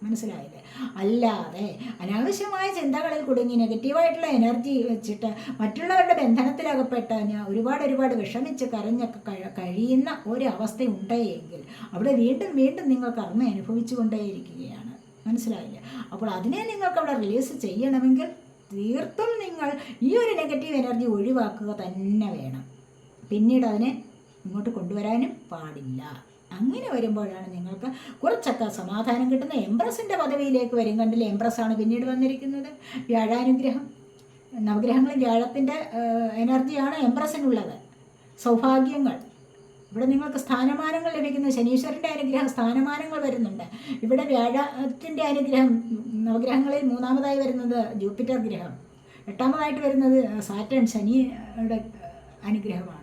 മനസ്സിലായില്ലേ? അല്ലാതെ അനാവശ്യമായ ചിന്തകളിൽ കുടുങ്ങി നെഗറ്റീവായിട്ടുള്ള എനർജി വെച്ചിട്ട് മറ്റുള്ളവരുടെ ബന്ധനത്തിലകപ്പെട്ട് ഞാൻ ഒരുപാട് വിഷമിച്ച് കരഞ്ഞൊക്കെ കഴിയുന്ന ഒരവസ്ഥ ഉണ്ടെങ്കിൽ അവിടെ വീണ്ടും നിങ്ങൾ കർമ്മ അനുഭവിച്ചു കൊണ്ടേയിരിക്കുകയാണ്. മനസ്സിലായില്ലേ? അപ്പോൾ അതിനെ നിങ്ങൾക്ക് അവിടെ റിലീസ് ചെയ്യണമെങ്കിൽ തീർത്തും നിങ്ങൾ ഈ ഒരു നെഗറ്റീവ് എനർജി ഒഴിവാക്കുക തന്നെ വേണം. പിന്നീട് അതിനെ ഇങ്ങോട്ട് കൊണ്ടുവരാനും പാടില്ല. അങ്ങനെ വരുമ്പോഴാണ് നിങ്ങൾക്ക് കുറച്ചൊക്കെ സമാധാനം കിട്ടുന്ന. എംപ്രസിൻ്റെ പദവിയിലേക്ക് വരും. കണ്ടില്ലേ? എംപ്രസ്സാണ് പിന്നീട് വന്നിരിക്കുന്നത്. വ്യാഴാനുഗ്രഹം, നവഗ്രഹങ്ങളിൽ വ്യാഴത്തിൻ്റെ എനർജിയാണ് എംപ്രസിനുള്ളത്. സൗഭാഗ്യങ്ങൾ, ഇവിടെ നിങ്ങൾക്ക് സ്ഥാനമാനങ്ങൾ ലഭിക്കുന്നു. ശനീശ്വരൻ്റെ അനുഗ്രഹം, സ്ഥാനമാനങ്ങൾ വരുന്നുണ്ട്. ഇവിടെ വ്യാഴത്തിൻ്റെ അനുഗ്രഹം, നവഗ്രഹങ്ങളിൽ 3-ാമതായി വരുന്നത് ജൂപ്പിറ്റർ ഗ്രഹം, 8-ാമതായിട്ട് വരുന്നത് സാറ്റേൺ, ശനിയുടെ അനുഗ്രഹമാണ്,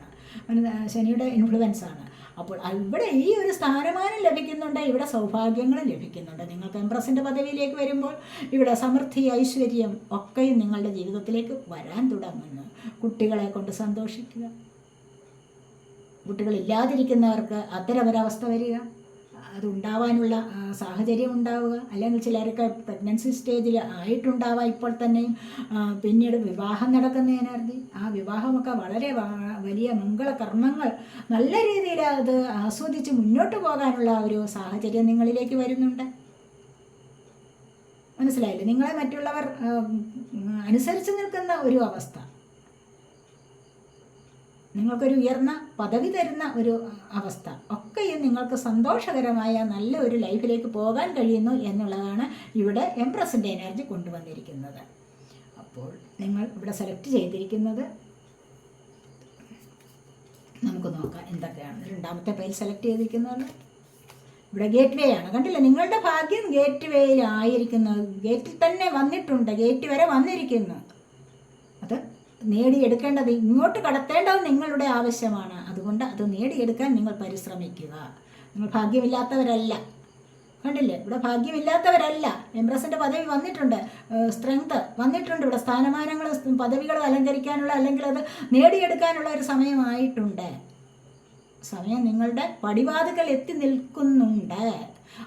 ശനിയുടെ ഇൻഫ്ലുവൻസാണ്. അപ്പോൾ ഇവിടെ ഈ ഒരു സ്ഥാനമാനം ലഭിക്കുന്നുണ്ട്, ഇവിടെ സൗഭാഗ്യങ്ങൾ ലഭിക്കുന്നുണ്ട്. നിങ്ങൾക്ക് എംപ്രസിൻ്റെ പദവിയിലേക്ക് വരുമ്പോൾ ഇവിടെ സമൃദ്ധി, ഐശ്വര്യം ഒക്കെയും നിങ്ങളുടെ ജീവിതത്തിലേക്ക് വരാൻ തുടങ്ങുന്നു. കുട്ടികളെ കൊണ്ട് സന്തോഷിക്കുക. കുട്ടികളില്ലാതിരിക്കുന്നവർക്ക് അത്തരമൊരവസ്ഥ വരിക, അതുണ്ടാവാനുള്ള സാഹചര്യം ഉണ്ടാവുക. അല്ലെങ്കിൽ ചിലരൊക്കെ പ്രഗ്നൻസി സ്റ്റേജിൽ ആയിട്ടുണ്ടാവാം ഇപ്പോൾ തന്നെയും. പിന്നീട് വിവാഹം നടക്കുന്ന എനർജി, ആ വിവാഹമൊക്കെ വളരെ വലിയ മംഗളകർമ്മങ്ങൾ നല്ല രീതിയിൽ അത് ആസ്വദിച്ച് മുന്നോട്ട് പോകാനുള്ള ഒരു സാഹചര്യം നിങ്ങളിലേക്ക് വരുന്നുണ്ട്. മനസ്സിലായില്ലേ? നിങ്ങളെ മറ്റുള്ളവർ അനുസരിച്ച് നിൽക്കുന്ന ഒരു അവസ്ഥ, നിങ്ങൾക്കൊരു ഉയർന്ന പദവി തരുന്ന ഒരു അവസ്ഥ ഒക്കെയും നിങ്ങൾക്ക് സന്തോഷകരമായ നല്ല ഒരു ലൈഫിലേക്ക് പോകാൻ കഴിയുന്നു എന്നുള്ളതാണ് ഇവിടെ എംപ്രസിൻ്റെ എനർജി കൊണ്ടുവന്നിരിക്കുന്നത്. അപ്പോൾ നിങ്ങൾ ഇവിടെ സെലക്ട് ചെയ്തിരിക്കുന്നത് നമുക്ക് നോക്കാം എന്തൊക്കെയാണ്. 2-ാമത്തെ പേര് സെലക്ട് ചെയ്തിരിക്കുന്നത് ഇവിടെ ഗേറ്റ് വേ ആണ്. കണ്ടില്ല? നിങ്ങളുടെ ഭാഗ്യം ഗേറ്റ് വേയിലായിരിക്കുന്നു. ഗേറ്റിൽ തന്നെ വന്നിട്ടുണ്ട്, ഗേറ്റ് വരെ വന്നിരിക്കുന്നു. അത് നേടിയെടുക്കേണ്ടത്, ഇങ്ങോട്ട് കടത്തേണ്ടത് നിങ്ങളുടെ ആവശ്യമാണ്. അതുകൊണ്ട് അത് നേടിയെടുക്കാൻ നിങ്ങൾ പരിശ്രമിക്കുക. നിങ്ങൾ ഭാഗ്യമില്ലാത്തവരല്ല. കണ്ടില്ലേ? ഇവിടെ ഭാഗ്യമില്ലാത്തവരല്ല. എംപ്രസിൻ്റെ പദവി വന്നിട്ടുണ്ട്, സ്ട്രെങ്ത് വന്നിട്ടുണ്ട്. ഇവിടെ സ്ഥാനമാനങ്ങൾ, പദവികൾ അലങ്കരിക്കാനുള്ള, അല്ലെങ്കിൽ അത് നേടിയെടുക്കാനുള്ള ഒരു സമയമായിട്ടുണ്ട്. സമയം നിങ്ങളുടെ പടിവാതിക്കൽ എത്തി നിൽക്കുന്നുണ്ട്.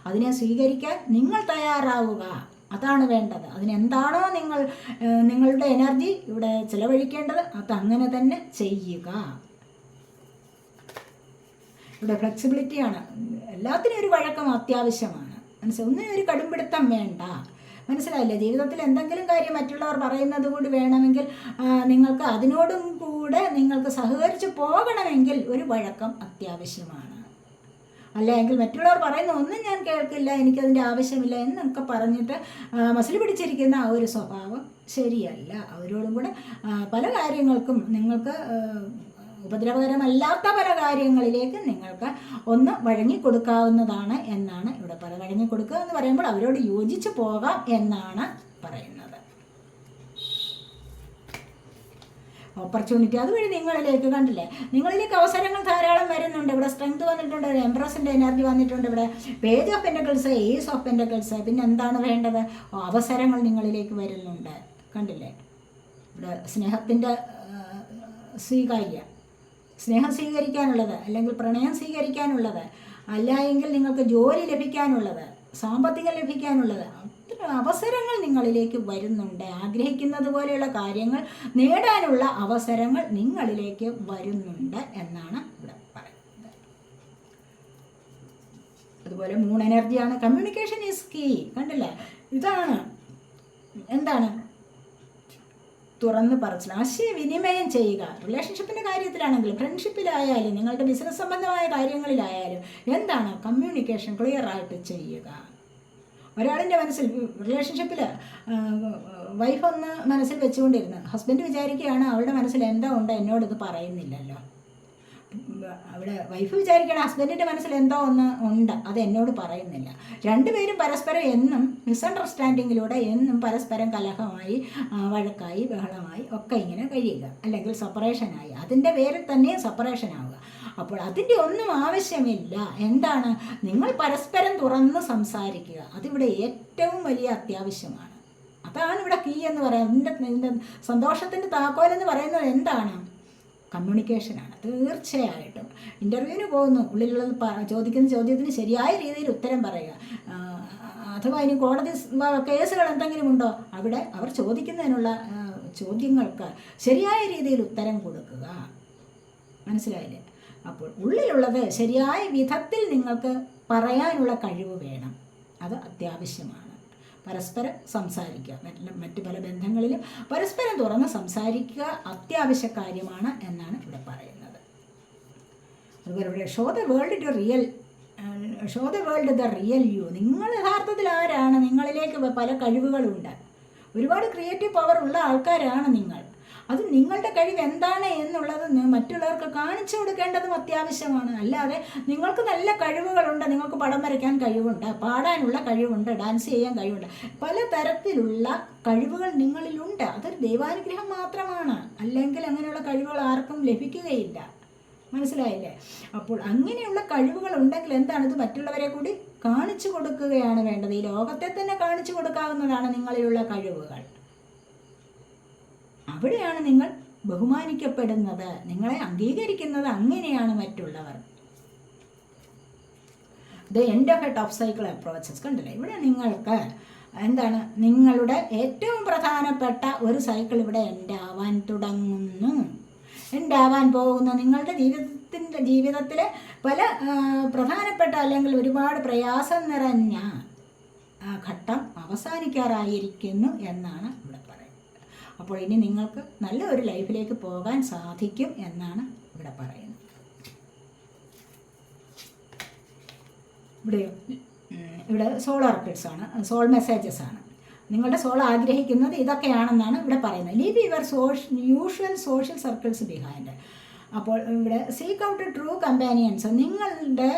അതിനെ സ്വീകരിക്കാൻ നിങ്ങൾ തയ്യാറാവുക. അതാണ് വേണ്ടത്. അതിനെന്താണോ നിങ്ങളുടെ എനർജി ഇവിടെ ചിലവഴിക്കേണ്ടത് അതങ്ങനെ തന്നെ ചെയ്യുക. ഇവിടെ ഫ്ലെക്സിബിലിറ്റിയാണ്. എല്ലാത്തിനും ഒരു വഴക്കം അത്യാവശ്യമാണ്. ഒന്നിനും ഒരു കടുംപിടുത്തം വേണ്ട. മനസ്സിലായില്ലേ? ജീവിതത്തിൽ എന്തെങ്കിലും കാര്യം മറ്റുള്ളവർ പറയുന്നത് കൂടി വേണമെങ്കിൽ നിങ്ങൾക്ക് അതിനോടും കൂടെ നിങ്ങൾക്ക് സഹകരിച്ച് പോകണമെങ്കിൽ ഒരു വഴക്കം അത്യാവശ്യമാണ്. അല്ലെങ്കിൽ മറ്റുള്ളവർ പറയുന്ന ഒന്നും ഞാൻ കേൾക്കില്ല, എനിക്കതിൻ്റെ ആവശ്യമില്ല എന്നൊക്കെ പറഞ്ഞിട്ട് മസിൽ പിടിച്ചിരിക്കുന്ന ആ ഒരു സ്വഭാവം ശരിയല്ല. അവരോടും കൂടെ പല കാര്യങ്ങൾക്കും നിങ്ങൾക്ക് ഉപദ്രവകരമല്ലാത്ത പല കാര്യങ്ങളിലേക്ക് നിങ്ങൾക്ക് ഒന്ന് വഴങ്ങിക്കൊടുക്കാവുന്നതാണ് എന്നാണ് ഇവിടെ പറയുന്നത്. വഴങ്ങിക്കൊടുക്കുക എന്ന് പറയുമ്പോൾ അവരോട് യോജിച്ച് പോകാം എന്നാണ് പറയുന്നത്. ഓപ്പർച്യൂണിറ്റി അതുവഴി നിങ്ങളിലേക്ക് കണ്ടില്ലേ, നിങ്ങളിലേക്ക് അവസരങ്ങൾ ധാരാളം വരുന്നുണ്ട്. ഇവിടെ സ്ട്രെങ്ത് വന്നിട്ടുണ്ട്, എംപ്രസിൻ്റെ എനർജി വന്നിട്ടുണ്ട്, ഇവിടെ page of pentacles, ace of pentacles. പിന്നെ എന്താണ് വേണ്ടത്? അവസരങ്ങൾ നിങ്ങളിലേക്ക് വരുന്നുണ്ട്. കണ്ടില്ലേ? ഇവിടെ സ്നേഹത്തിൻ്റെ സ്നേഹം സ്വീകരിക്കാനുള്ളത്, അല്ലെങ്കിൽ പ്രണയം സ്വീകരിക്കാനുള്ളത്, അല്ല എങ്കിൽ നിങ്ങൾക്ക് ജോലി ലഭിക്കാനുള്ളത്, സാമ്പത്തികം ലഭിക്കാനുള്ളത്, അവസരങ്ങൾ നിങ്ങളിലേക്ക് വരുന്നുണ്ട്. ആഗ്രഹിക്കുന്നത് പോലെയുള്ള കാര്യങ്ങൾ നേടാനുള്ള അവസരങ്ങൾ നിങ്ങളിലേക്ക് വരുന്നുണ്ട് എന്നാണ് ഇവിടെ പറയുന്നത്. അതുപോലെ മൂൺ എനർജിയാണ്. Communication is key. കണ്ടില്ലേ? ഇതാണ് എന്താണ് തുറന്ന് പറച്ചിൽ, ആശയവിനിമയം ചെയ്യുക. റിലേഷൻഷിപ്പിൻ്റെ കാര്യത്തിലാണെങ്കിലും ഫ്രണ്ട്ഷിപ്പിലായാലും നിങ്ങളുടെ ബിസിനസ് സംബന്ധമായ കാര്യങ്ങളിലായാലും എന്താണ് കമ്മ്യൂണിക്കേഷൻ ക്ലിയർ ആയിട്ട് ചെയ്യുക. ഒരാളിൻ്റെ മനസ്സിൽ റിലേഷൻഷിപ്പിൽ വൈഫ് ഒന്ന് മനസ്സിൽ വെച്ചുകൊണ്ടിരുന്നു, ഹസ്ബൻഡ് വിചാരിക്കുകയാണ് അവളുടെ മനസ്സിൽ എന്താ ഉണ്ട് എന്നോടിത് പറയുന്നില്ലല്ലോ. അവിടെ വൈഫ് വിചാരിക്കണം ഹസ്ബൻഡിൻ്റെ മനസ്സിൽ എന്തോ ഒന്ന് ഉണ്ട്, അത് എന്നോട് പറയുന്നില്ല. രണ്ടുപേരും പരസ്പരം എന്നും മിസ്അണ്ടർസ്റ്റാൻഡിങ്ങിലൂടെ എന്നും പരസ്പരം കലഹമായി, വഴക്കായി, ബഹളമായി ഒക്കെ ഇങ്ങനെ കഴിയുക, അല്ലെങ്കിൽ സെപ്പറേഷനായി. അതിൻ്റെ പേരിൽ തന്നെ സെപ്പറേഷൻ ആവുക. അപ്പോൾ അതിൻ്റെ ഒന്നും ആവശ്യമില്ല. എന്താണ്? നിങ്ങൾ പരസ്പരം തുറന്ന് സംസാരിക്കുക. അതിവിടെ ഏറ്റവും വലിയ അത്യാവശ്യമാണ്. അതാണ് ഇവിടെ കീ എന്ന് പറയുന്നത്. ഇതിൻ്റെ സന്തോഷത്തിൻ്റെ താക്കോലെന്ന് പറയുന്നത് എന്താണ്? കമ്മ്യൂണിക്കേഷനാണ്. തീർച്ചയായിട്ടും ഇൻ്റർവ്യൂവിന് പോകുന്നു, ഉള്ളിലുള്ളത് ചോദിക്കുന്ന ചോദ്യത്തിന് ശരിയായ രീതിയിൽ ഉത്തരം പറയുക. അഥവാ ഇനി കോടതി കേസുകൾ എന്തെങ്കിലും ഉണ്ടോ, അവിടെ അവർ ചോദിക്കുന്നതിനുള്ള ചോദ്യങ്ങൾക്ക് ശരിയായ രീതിയിൽ ഉത്തരം കൊടുക്കുക. മനസ്സിലായില്ലേ? അപ്പോൾ ഉള്ളിലുള്ളത് ശരിയായ വിധത്തിൽ നിങ്ങൾക്ക് പറയാനുള്ള കഴിവ് വേണം. അത് അത്യാവശ്യമാണ്. പരസ്പരം സംസാരിക്കുക. മറ്റ് പല ബന്ധങ്ങളിലും പരസ്പരം തുറന്ന് സംസാരിക്കുക അത്യാവശ്യ കാര്യമാണ് എന്നാണ് ഇവിടെ പറയുന്നത്. അതുപോലെ ഇവിടെ show the world the real U. നിങ്ങൾ യഥാർത്ഥത്തിൽ ആരാണ്? നിങ്ങളിലേക്ക് പല കഴിവുകളുണ്ട്. ഒരുപാട് ക്രിയേറ്റീവ് പവർ ഉള്ള ആൾക്കാരാണ് നിങ്ങൾ. അത് നിങ്ങളുടെ കഴിവ് എന്താണ് എന്നുള്ളത് മറ്റുള്ളവർക്ക് കാണിച്ചു കൊടുക്കേണ്ടതും അത്യാവശ്യമാണ്. അല്ലാതെ നിങ്ങൾക്ക് നല്ല കഴിവുകളുണ്ട്, നിങ്ങൾക്ക് പടം വരയ്ക്കാൻ കഴിവുണ്ട്, പാടാനുള്ള കഴിവുണ്ട്, ഡാൻസ് ചെയ്യാൻ കഴിവുണ്ട്, പലതരത്തിലുള്ള കഴിവുകൾ നിങ്ങളിലുണ്ട്. അതൊരു ദൈവാനുഗ്രഹം മാത്രമാണ്. അല്ലെങ്കിൽ അങ്ങനെയുള്ള കഴിവുകൾ ആർക്കും ലഭിക്കുകയില്ല. മനസ്സിലായില്ലേ? അപ്പോൾ അങ്ങനെയുള്ള കഴിവുകൾ ഉണ്ടെങ്കിൽ എന്താണ്? ഇത് മറ്റുള്ളവരെ കൂടി കാണിച്ചു കൊടുക്കുകയാണ് വേണ്ടത്. ഈ ലോകത്തെ തന്നെ കാണിച്ചു കൊടുക്കാവുന്നതാണ് നിങ്ങളിലുള്ള കഴിവുകൾ. അവിടെയാണ് നിങ്ങൾ ബഹുമാനിക്കപ്പെടുന്നത്, നിങ്ങളെ അംഗീകരിക്കുന്നത്. അങ്ങനെയാണ് മറ്റുള്ളവർ. The end of A top cycle approaches. കണ്ടില്ലേ? ഇവിടെ നിങ്ങൾക്ക് എന്താണ്? നിങ്ങളുടെ ഏറ്റവും പ്രധാനപ്പെട്ട ഒരു സൈക്കിൾ ഇവിടെ എൻഡാവാൻ തുടങ്ങുന്നു, എൻഡാവാൻ പോകുന്നു. നിങ്ങളുടെ ജീവിതത്തിലെ പല പ്രധാനപ്പെട്ട അല്ലെങ്കിൽ ഒരുപാട് പ്രയാസം നിറഞ്ഞ ഘട്ടം അവസാനിക്കാറായിരിക്കുന്നു എന്നാണ് ഇവിടെ പറയുന്നത്. അപ്പോൾ ഇനി നിങ്ങൾക്ക് നല്ല ഒരു ലൈഫിലേക്ക് പോകാൻ സാധിക്കും എന്നാണ് ഇവിടെ പറയുന്നത്. ഇവിടെ സോൾ ഓർക്കിഡ്സ് ആണ്, സോൾ മെസ്സേജസ് ആണ്. നിങ്ങളുടെ സോൾ ആഗ്രഹിക്കുന്നത് ഇതൊക്കെയാണെന്നാണ് ഇവിടെ പറയുന്നത്. Leave your usual social circles behind. അപ്പോൾ ഇവിടെ സീക്ക് ഔട്ട് ട്രൂ കമ്പാനിയൻസ്.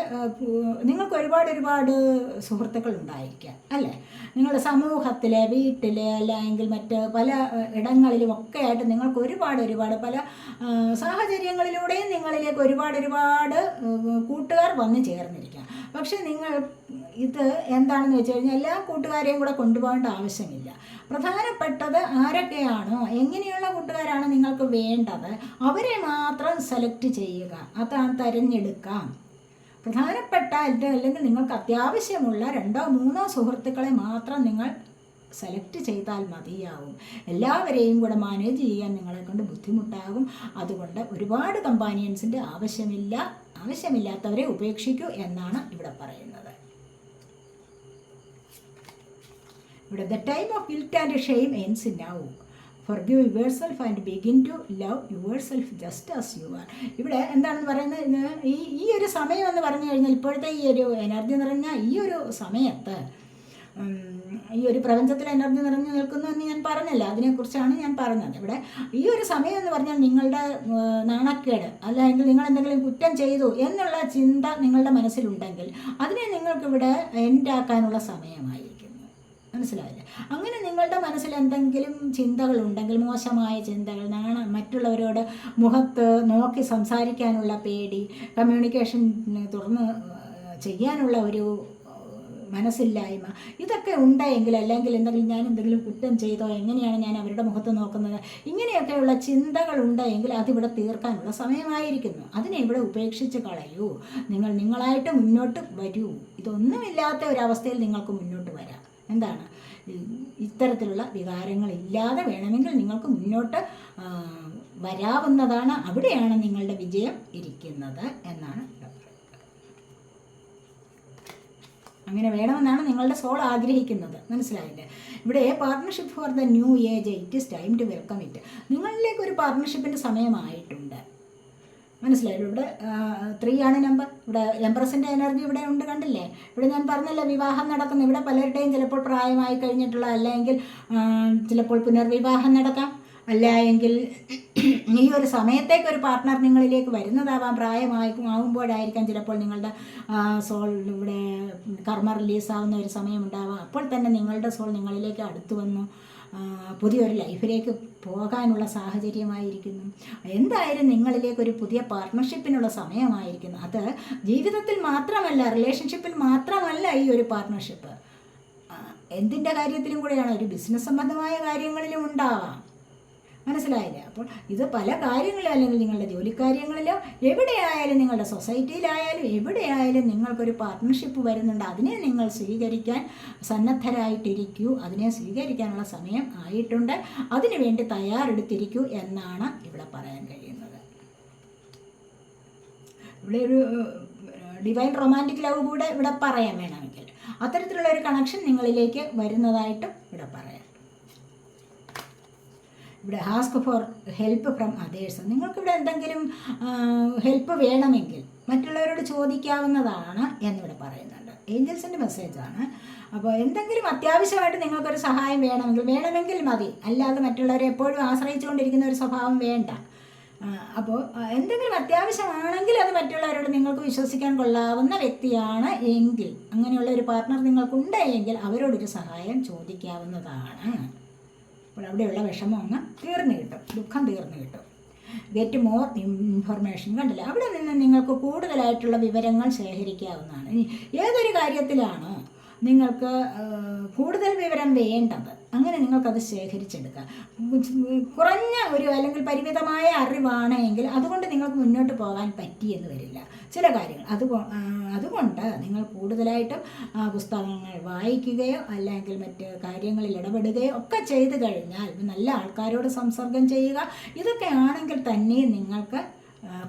നിങ്ങൾക്ക് ഒരുപാട് സുഹൃത്തുക്കൾ ഉണ്ടായിരിക്കാം അല്ലേ? നിങ്ങളുടെ സമൂഹത്തിൽ, വീട്ടിൽ, അല്ലെങ്കിൽ മറ്റ് പല ഇടങ്ങളിലും ഒക്കെ ആയിട്ട് നിങ്ങൾക്ക് ഒരുപാട് പല സാഹചര്യങ്ങളിലൂടെയും നിങ്ങളിലേക്ക് ഒരുപാട് കൂട്ടുകാർ വന്നു ചേർന്നിരിക്കാം. പക്ഷെ നിങ്ങൾ ഇത് എന്താണെന്ന് വെച്ച് കഴിഞ്ഞാൽ എല്ലാ കൂട്ടുകാരെയും കൂടെ കൊണ്ടുപോകേണ്ട ആവശ്യമില്ല. പ്രധാനപ്പെട്ടത് ആരൊക്കെയാണോ, എങ്ങനെയുള്ള കൂട്ടുകാരാണ് നിങ്ങൾക്ക് വേണ്ടത്, അവരെ മാത്രം സെലക്ട് ചെയ്യുക. അതാണ് തിരഞ്ഞെടുക്കാം. പ്രധാനപ്പെട്ട അല്ലെങ്കിൽ നിങ്ങൾക്ക് അത്യാവശ്യമുള്ള 2-3 സുഹൃത്തുക്കളെ മാത്രം നിങ്ങൾ സെലക്ട് ചെയ്താൽ മതിയാവും. എല്ലാവരെയും കൂടെ മാനേജ് ചെയ്യാൻ നിങ്ങളെ കൊണ്ട് ബുദ്ധിമുട്ടാകും. അതുകൊണ്ട് ഒരുപാട് കമ്പാനിയൻസിൻ്റെ ആവശ്യമില്ലാത്തവരെ ഉപേക്ഷിക്കൂ എന്നാണ് ഇവിടെ പറയുന്നത്. ഇവിടെ the time of guilt and shame ends now. Forgive yourself and begin to love yourself just as you are. ഇവിടെ എന്താണെന്ന് പറയുന്നത്, ഈ ഒരു സമയം എന്ന് പറഞ്ഞു കഴിഞ്ഞാൽ ഇപ്പോഴത്തെ ഈ ഒരു എനർജി നിറഞ്ഞ ഈ ഒരു സമയത്ത്, ഈ ഒരു പ്രപഞ്ചത്തിൽ എനർജി നിറഞ്ഞു നിൽക്കുന്നു എന്ന് ഞാൻ പറഞ്ഞല്ല, അതിനെക്കുറിച്ചാണ് ഞാൻ പറഞ്ഞത്. ഇവിടെ ഈ ഒരു സമയം എന്ന് പറഞ്ഞാൽ നിങ്ങളുടെ നാണക്കേട് അല്ലെങ്കിൽ നിങ്ങൾ എന്തെങ്കിലും കുറ്റം ചെയ്തു എന്നുള്ള ചിന്ത നിങ്ങളുടെ മനസ്സിലുണ്ടെങ്കിൽ അതിനെ നിങ്ങൾക്കിവിടെ എൻഡാക്കാനുള്ള സമയമായിരിക്കുന്നു. മനസ്സിലായില്ലേ? അങ്ങനെ നിങ്ങളുടെ മനസ്സിൽ എന്തെങ്കിലും ചിന്തകളുണ്ടെങ്കിൽ, മോശമായ ചിന്തകൾ, മറ്റുള്ളവരോട് മുഖത്ത് നോക്കി സംസാരിക്കാനുള്ള പേടി, കമ്മ്യൂണിക്കേഷൻ തുറന്ന് ചെയ്യാനുള്ള ഒരു മനസ്സില്ലായ്മ, ഇതൊക്കെ ഉണ്ടെങ്കിൽ, അല്ലെങ്കിൽ ഞാൻ എന്തെങ്കിലും കുറ്റം ചെയ്തോ, എങ്ങനെയാണ് ഞാൻ അവരുടെ മുഖത്ത് നോക്കുന്നത്, ഇങ്ങനെയൊക്കെയുള്ള ചിന്തകൾ ഉണ്ടെങ്കിൽ അതിവിടെ തീർക്കാനുള്ള സമയമായിരിക്കുന്നു. അതിനെ ഇവിടെ ഉപേക്ഷിച്ച് കളയൂ. നിങ്ങളായിട്ട് മുന്നോട്ട് വരൂ. ഇതൊന്നുമില്ലാത്ത ഒരവസ്ഥയിൽ നിങ്ങൾക്ക് മുന്നോട്ട് വരാം. എന്താണ്, ഇത്തരത്തിലുള്ള വികാരങ്ങളില്ലാതെ വേണമെങ്കിൽ നിങ്ങൾക്ക് മുന്നോട്ട് വരാവുന്നതാണ്. അവിടെയാണ് നിങ്ങളുടെ വിജയം ഇരിക്കുന്നത് എന്നാണ്. അങ്ങനെ വേണമെന്നാണ് നിങ്ങളുടെ സോൾ ആഗ്രഹിക്കുന്നത്. മനസ്സിലായില്ലേ? ഇവിടെ partnership for the new age, it is time to welcome it. നിങ്ങളിലേക്ക് ഒരു പാർട്ട്ണർഷിപ്പിൻ്റെ സമയമായിട്ടുണ്ട്. മനസ്സിലായല്ലോ? ഇവിടെ 3 ആണ് നമ്പർ. ഇവിടെ എംപ്രസിൻ്റെ എനർജി ഇവിടെ ഉണ്ട്, കണ്ടില്ലേ? ഇവിടെ ഞാൻ പറഞ്ഞല്ലോ വിവാഹം നടക്കുന്നു. ഇവിടെ പലരുടെയും ചിലപ്പോൾ പ്രായമായി കഴിഞ്ഞിട്ടുള്ള, അല്ലെങ്കിൽ ചിലപ്പോൾ പുനർവിവാഹം നടക്കാം, അല്ല എങ്കിൽ ഈ ഒരു സമയത്തേക്ക് ഒരു പാർട്ട്ണർ നിങ്ങളിലേക്ക് വരുന്നതാവാം. ആകുമ്പോഴായിരിക്കാം ചിലപ്പോൾ നിങ്ങളുടെ സോൾ ഇവിടെ കർമ്മ റിലീസാവുന്ന ഒരു സമയമുണ്ടാവാം. അപ്പോൾ തന്നെ നിങ്ങളുടെ സോൾ നിങ്ങളിലേക്ക് അടുത്തു വന്നു പുതിയൊരു ലൈഫിലേക്ക് പോകാനുള്ള സാഹചര്യമായിരിക്കുന്നു. എന്തായാലും നിങ്ങളിലേക്ക് ഒരു പുതിയ പാർട്ട്ണർഷിപ്പിനുള്ള സമയമായിരിക്കുന്നു. അത് ജീവിതത്തിൽ മാത്രമല്ല, റിലേഷൻഷിപ്പിൽ മാത്രമല്ല ഈ ഒരു പാർട്ട്ണർഷിപ്പ്, എന്തിൻ്റെ കാര്യത്തിലും കൂടെയാണ്. ഒരു ബിസിനസ് സംബന്ധമായ കാര്യങ്ങളിലും ഉണ്ടാവാം. മനസ്സിലായില്ലേ? അപ്പോൾ ഇത് പല കാര്യങ്ങളിലും, അല്ലെങ്കിൽ നിങ്ങളുടെ ജോലിക്കാര്യങ്ങളിലോ എവിടെയായാലും, നിങ്ങളുടെ സൊസൈറ്റിയിലായാലും എവിടെയായാലും നിങ്ങൾക്കൊരു പാർട്ട്ണർഷിപ്പ് വരുന്നുണ്ട്. അതിനെ നിങ്ങൾ സ്വീകരിക്കാൻ സന്നദ്ധരായിട്ടിരിക്കൂ. അതിനെ സ്വീകരിക്കാനുള്ള സമയം ആയിട്ടുണ്ട്. അതിനുവേണ്ടി തയ്യാറെടുത്തിരിക്കൂ എന്നാണ് ഇവിടെ പറയാൻ കഴിയുന്നത്. ഇവിടെ ഒരു ഡിവൈൻ റൊമാൻറ്റിക് ലവ് കൂടെ ഇവിടെ പറയാൻ വേണമെങ്കിൽ അത്തരത്തിലുള്ള ഒരു കണക്ഷൻ നിങ്ങളിലേക്ക് വരുന്നതായിട്ടും ഇവിടെ പറയാം. ഇവിടെ ask for help from others. നിങ്ങൾക്കിവിടെ എന്തെങ്കിലും ഹെൽപ്പ് വേണമെങ്കിൽ മറ്റുള്ളവരോട് ചോദിക്കാവുന്നതാണ് എന്നിവിടെ പറയുന്നുണ്ട്. ഏഞ്ചൽസിൻ്റെ മെസ്സേജാണ്. അപ്പോൾ എന്തെങ്കിലും അത്യാവശ്യമായിട്ട് നിങ്ങൾക്കൊരു സഹായം വേണമെങ്കിൽ മതി. അല്ലാതെ മറ്റുള്ളവരെ എപ്പോഴും ആശ്രയിച്ചുകൊണ്ടിരിക്കുന്ന ഒരു സ്വഭാവം വേണ്ട. അപ്പോൾ എന്തെങ്കിലും അത്യാവശ്യമാണെങ്കിൽ അത് മറ്റുള്ളവരോട് നിങ്ങൾക്ക് വിശ്വസിക്കാൻ കൊള്ളാവുന്ന വ്യക്തിയാണ് എങ്കിൽ, അങ്ങനെയുള്ള ഒരു പാർട്ട്ണർ നിങ്ങൾക്കുണ്ടെങ്കിൽ അവരോടൊരു സഹായം ചോദിക്കാവുന്നതാണ്. അപ്പോൾ അവിടെയുള്ള വിഷമം അങ്ങ് തീർന്നു കിട്ടും, ദുഃഖം തീർന്നു കിട്ടും. ഗെറ്റ് മോർ ഇൻഫർമേഷൻ, കണ്ടില്ല? അവിടെ നിന്ന് നിങ്ങൾക്ക് കൂടുതലായിട്ടുള്ള വിവരങ്ങൾ ശേഖരിക്കാവുന്നതാണ്. ഇനി ഏതൊരു കാര്യത്തിലാണോ നിങ്ങൾക്ക് കൂടുതൽ വിവരം വേണ്ടത്, അങ്ങനെ നിങ്ങൾക്കത് ശേഖരിച്ചെടുക്കാം. കുറഞ്ഞ ഒരു അല്ലെങ്കിൽ പരിമിതമായ അറിവാണ് എങ്കിൽ അതുകൊണ്ട് നിങ്ങൾക്ക് മുന്നോട്ട് പോകാൻ പറ്റിയെന്ന് വരില്ല ചില കാര്യങ്ങൾ. അതുകൊണ്ട് നിങ്ങൾ കൂടുതലായിട്ടും പുസ്തകങ്ങൾ വായിക്കുകയോ അല്ലെങ്കിൽ മറ്റ് കാര്യങ്ങളിൽ ഇടപെടുകയോ ഒക്കെ ചെയ്തു കഴിഞ്ഞാൽ, നല്ല ആൾക്കാരോട് സംസർഗം ചെയ്യുക, ഇതൊക്കെ ആണെങ്കിൽ തന്നെ നിങ്ങൾക്ക്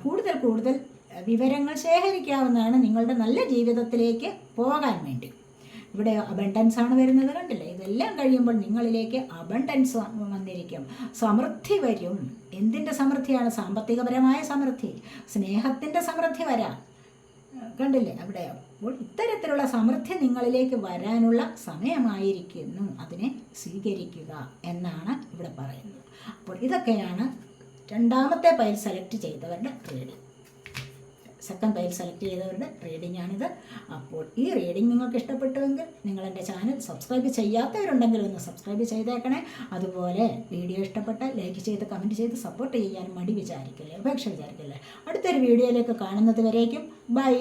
കൂടുതൽ വിവരങ്ങൾ ശേഖരിക്കാവുന്നതാണ് നിങ്ങളുടെ നല്ല ജീവിതത്തിലേക്ക് പോകാൻ വേണ്ടി. ഇവിടെ അബണ്ടൻസ് ആണ് വരുന്നത്, കണ്ടില്ലേ? ഇതെല്ലാം കഴിയുമ്പോൾ നിങ്ങളിലേക്ക് അബണ്ടൻസ് വന്നിരിക്കും, സമൃദ്ധി വരും. എന്തിൻ്റെ സമൃദ്ധിയാണ്? സാമ്പത്തികപരമായ സമൃദ്ധി, സ്നേഹത്തിൻ്റെ സമൃദ്ധി വരാം, കണ്ടില്ലേ? അവിടെ അപ്പോൾ ഇത്തരത്തിലുള്ള സമൃദ്ധി നിങ്ങളിലേക്ക് വരാനുള്ള സമയമായിരിക്കുന്നു. അതിനെ സ്വീകരിക്കുക എന്നാണ് ഇവിടെ പറയുന്നത്. അപ്പോൾ ഇതൊക്കെയാണ് രണ്ടാമത്തെ പൈൽ സെലക്ട് ചെയ്തവരുടെ റീഡിംഗ്. സെക്കൻഡ് പൈൽ സെലക്ട് ചെയ്തവരുടെ റീഡിംഗ് ആണിത്. അപ്പോൾ ഈ റീഡിംഗ് നിങ്ങൾക്ക് ഇഷ്ടപ്പെട്ടുവെങ്കിൽ നിങ്ങൾ എൻ്റെ ചാനൽ സബ്സ്ക്രൈബ് ചെയ്യാത്തവരുണ്ടെങ്കിൽ ഒന്ന് സബ്സ്ക്രൈബ് ചെയ്തേക്കണേ. അതുപോലെ വീഡിയോ ഇഷ്ടപ്പെട്ടാൽ ലൈക്ക് ചെയ്ത് കമൻറ്റ് ചെയ്ത് സപ്പോർട്ട് ചെയ്യാനും ഉപേക്ഷ വിചാരിക്കല്ലേ. അടുത്തൊരു വീഡിയോയിലേക്ക് കാണുന്നത് വരേക്കും ബൈ.